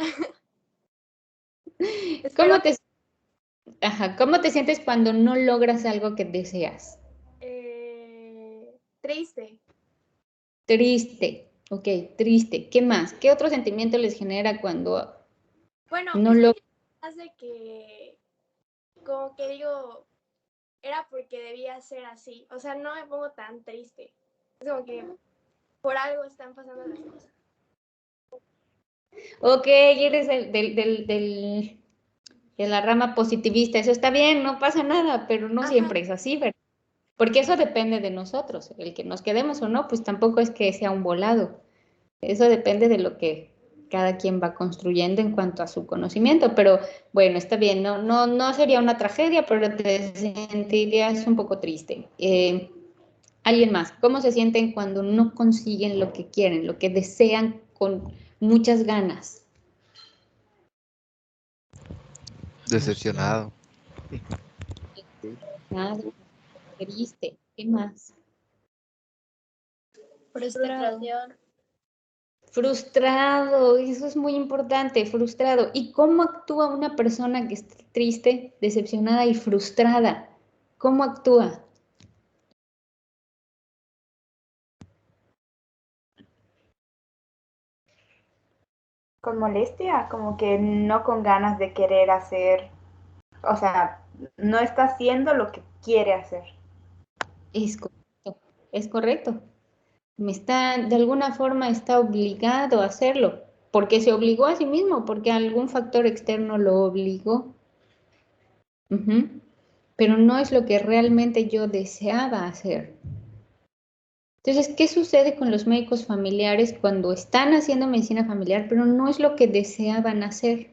¿Cómo te sientes cuando no logras algo que deseas? Triste. Triste, ok, triste. ¿Qué más? ¿Qué otro sentimiento les genera cuando no logran? Hace que, como que digo, era porque debía ser así. O sea, no me pongo tan triste. Es como que por algo están pasando las cosas. Ok, eres de la rama positivista. Eso está bien, no pasa nada, pero no siempre es así, ¿verdad? Porque eso depende de nosotros. El que nos quedemos o no, pues tampoco es que sea un volado. Eso depende de lo que cada quien va construyendo en cuanto a su conocimiento. Pero bueno, está bien, no sería una tragedia, pero te sentirías un poco triste. ¿Alguien más? ¿Cómo se sienten cuando no consiguen lo que quieren, lo que desean con muchas ganas? Decepcionado. Nada, triste. ¿Qué más? Frustración. Frustrado, eso es muy importante, frustrado. ¿Y cómo actúa una persona que está triste, decepcionada y frustrada? ¿Cómo actúa? Con molestia, como que no con ganas de querer hacer, o sea, no está haciendo lo que quiere hacer. Es correcto. De alguna forma está obligado a hacerlo, porque se obligó a sí mismo, porque algún factor externo lo obligó. Pero no es lo que realmente yo deseaba hacer. Entonces, ¿qué sucede con los médicos familiares cuando están haciendo medicina familiar, pero no es lo que deseaban hacer?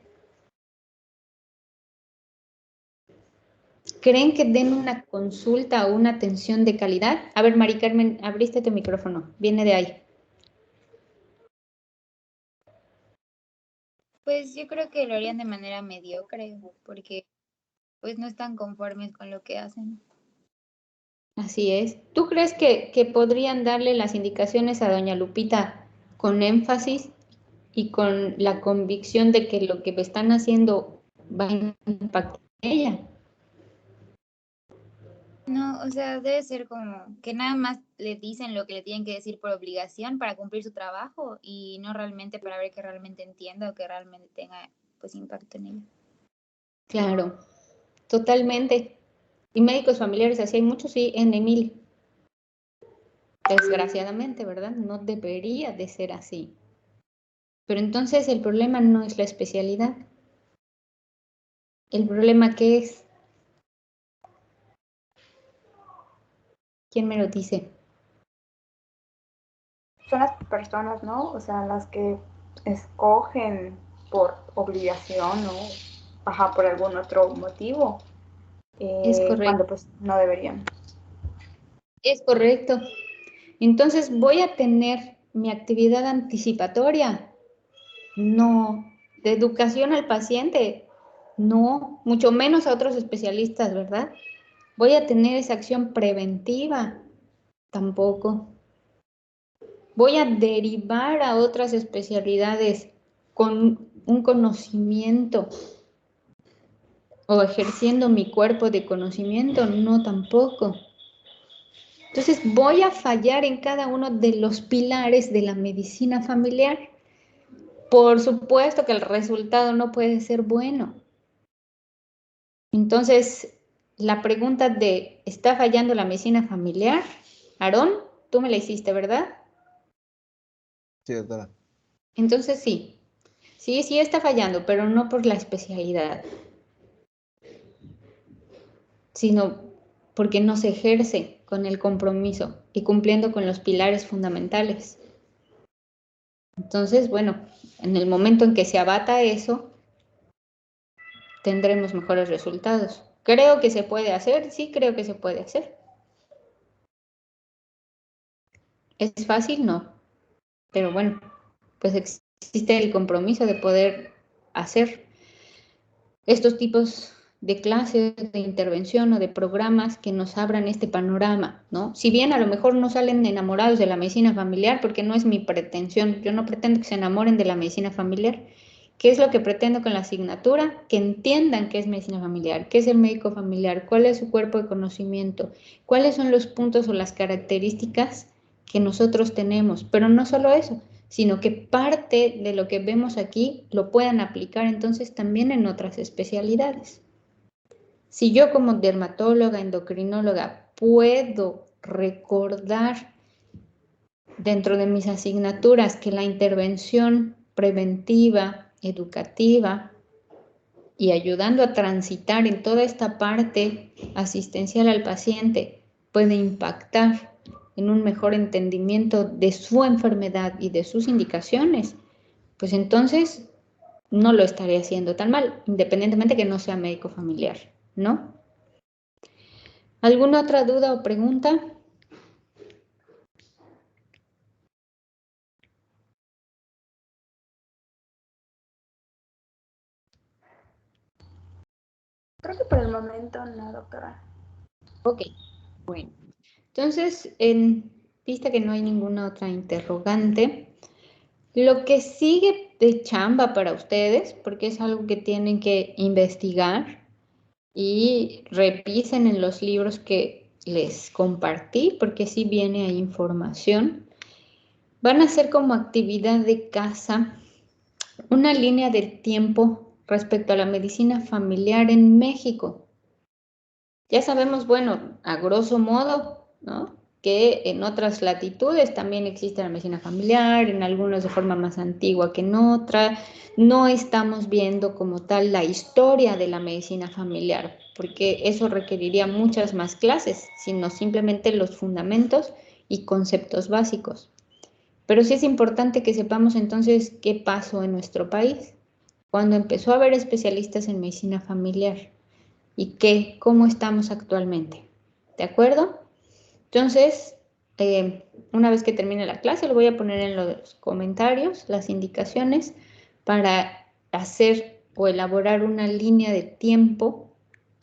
¿Creen que den una consulta o una atención de calidad? A ver, Mari Carmen, abriste tu micrófono, viene de ahí. Pues yo creo que lo harían de manera mediocre, porque pues no están conformes con lo que hacen. Así es. ¿Tú crees que podrían darle las indicaciones a doña Lupita con énfasis y con la convicción de que lo que están haciendo va a impactar a ella? No, o sea, debe ser como que nada más le dicen lo que le tienen que decir por obligación para cumplir su trabajo y no realmente para ver que realmente entienda o que realmente tenga pues impacto en ella. Claro, totalmente. Y médicos familiares, así hay muchos, sí, en Emil. Desgraciadamente, ¿verdad? No debería de ser así. Pero entonces el problema no es la especialidad. ¿El problema qué es? ¿Quién me lo dice? Son las personas, ¿no? O sea, las que escogen por obligación o por algún otro motivo, Es correcto. cuando pues no deberían. Es correcto. Entonces, ¿voy a tener mi actividad anticipatoria? No. ¿De educación al paciente? No. Mucho menos a otros especialistas, ¿verdad? ¿Voy a tener esa acción preventiva? Tampoco. ¿Voy a derivar a otras especialidades con un conocimiento o ejerciendo mi cuerpo de conocimiento? No, tampoco. Entonces, voy a fallar en cada uno de los pilares de la medicina familiar. Por supuesto que el resultado no puede ser bueno. Entonces, la pregunta de, ¿está fallando la medicina familiar? Aarón, tú me la hiciste, ¿verdad? Sí, doctora. Entonces sí. Sí está fallando, pero no por la especialidad, sino porque no se ejerce con el compromiso y cumpliendo con los pilares fundamentales. Entonces, bueno, en el momento en que se abata eso, tendremos mejores resultados. ¿Creo que se puede hacer? Sí, creo que se puede hacer. ¿Es fácil? No. Pero bueno, pues existe el compromiso de poder hacer estos tipos de clases, de intervención o de programas que nos abran este panorama, ¿no? Si bien a lo mejor no salen enamorados de la medicina familiar, porque no es mi pretensión, yo no pretendo que se enamoren de la medicina familiar. ¿Qué es lo que pretendo con la asignatura? Que entiendan qué es medicina familiar, qué es el médico familiar, cuál es su cuerpo de conocimiento, cuáles son los puntos o las características que nosotros tenemos, pero no solo eso, sino que parte de lo que vemos aquí lo puedan aplicar entonces también en otras especialidades. Si yo como dermatóloga, endocrinóloga, puedo recordar dentro de mis asignaturas que la intervención preventiva, educativa y ayudando a transitar en toda esta parte asistencial al paciente puede impactar en un mejor entendimiento de su enfermedad y de sus indicaciones, pues entonces no lo estaré haciendo tan mal, independientemente que no sea médico familiar, ¿no? ¿Alguna otra duda o pregunta? Creo que por el momento no, doctora. Ok, bueno. Entonces, en vista que no hay ninguna otra interrogante, lo que sigue de chamba para ustedes, porque es algo que tienen que investigar y revisen en los libros que les compartí, porque sí viene ahí información, van a hacer como actividad de casa una línea del tiempo respecto a la medicina familiar en México. Ya sabemos, bueno, a grosso modo, ¿no?, que en otras latitudes también existe la medicina familiar, en algunas de forma más antigua que en otra. No estamos viendo como tal la historia de la medicina familiar, porque eso requeriría muchas más clases, sino simplemente los fundamentos y conceptos básicos. Pero sí es importante que sepamos entonces qué pasó en nuestro país cuando empezó a haber especialistas en medicina familiar y cómo estamos actualmente. ¿De acuerdo? Entonces, una vez que termine la clase, lo voy a poner en los comentarios, las indicaciones, para hacer o elaborar una línea de tiempo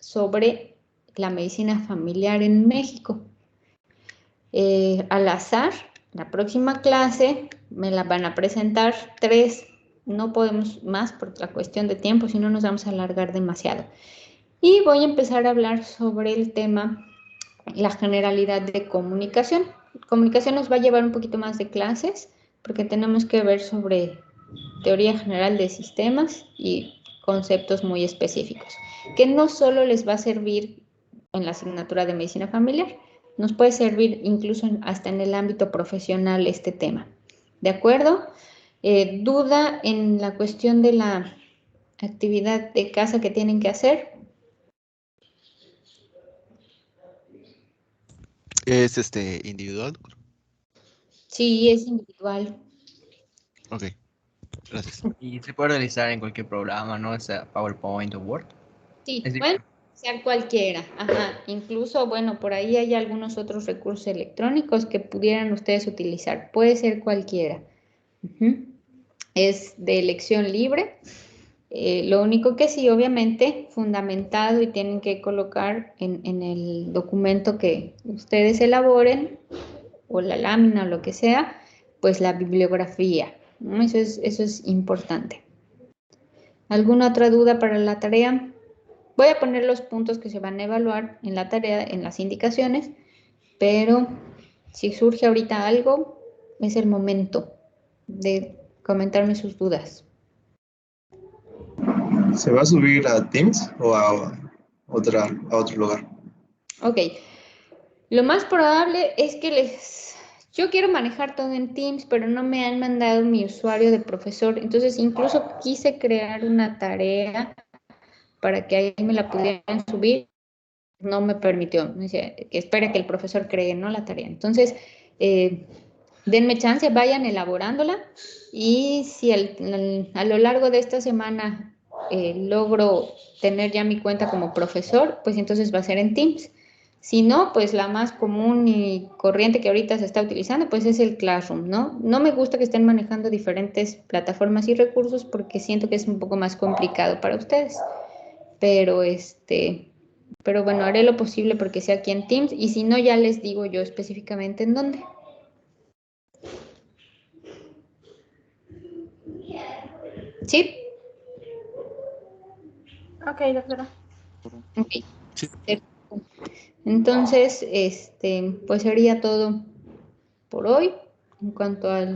sobre la medicina familiar en México. Al azar, la próxima clase me la van a presentar 3, no podemos más por la cuestión de tiempo, si no nos vamos a alargar demasiado. Y voy a empezar a hablar sobre el tema la generalidad de comunicación. Comunicación nos va a llevar un poquito más de clases porque tenemos que ver sobre teoría general de sistemas y conceptos muy específicos, que no solo les va a servir en la asignatura de medicina familiar, nos puede servir incluso hasta en el ámbito profesional este tema. ¿De acuerdo? ¿Duda en la cuestión de la actividad de casa que tienen que hacer? ¿Es individual? Sí, es individual. Ok, gracias. Y se puede realizar en cualquier programa, ¿no? Sea PowerPoint o Word. Sí, Es pueden ser cualquiera. Ajá. Incluso, bueno, por ahí hay algunos otros recursos electrónicos que pudieran ustedes utilizar. Puede ser cualquiera. Ujú. Es de elección libre. Lo único que sí, obviamente, fundamentado y tienen que colocar en el documento que ustedes elaboren, o la lámina o lo que sea, pues la bibliografía, ¿no? Eso es importante. ¿Alguna otra duda para la tarea? Voy a poner los puntos que se van a evaluar en la tarea, en las indicaciones, pero si surge ahorita algo, es el momento de comentarme sus dudas. ¿Se va a subir a Teams o a otro lugar? Ok, lo más probable es que yo quiero manejar todo en Teams, pero no me han mandado mi usuario de profesor, entonces incluso quise crear una tarea para que ahí me la pudieran subir, no me permitió, me decía que espere que el profesor cree, ¿no? La tarea. Entonces, denme chance, vayan elaborándola y si a lo largo de esta semana logro tener ya mi cuenta como profesor, pues entonces va a ser en Teams. Si no, pues la más común y corriente que ahorita se está utilizando, pues es el Classroom, ¿no? No me gusta que estén manejando diferentes plataformas y recursos porque siento que es un poco más complicado para ustedes. Pero pero bueno, haré lo posible porque sea aquí en Teams y si no, ya les digo yo específicamente en dónde. ¿Sí? Ok, doctora. Ok. Sí. Entonces, pues sería todo por hoy en cuanto a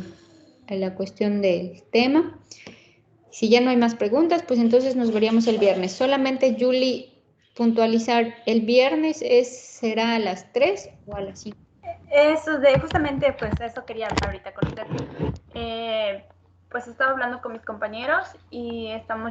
la cuestión del tema. Si ya no hay más preguntas, pues entonces nos veríamos el viernes. Solamente, Julie, puntualizar, ¿el viernes será a las 3 o a las 5? Justamente, pues eso quería hablar ahorita con usted. Pues estaba hablando con mis compañeros y estamos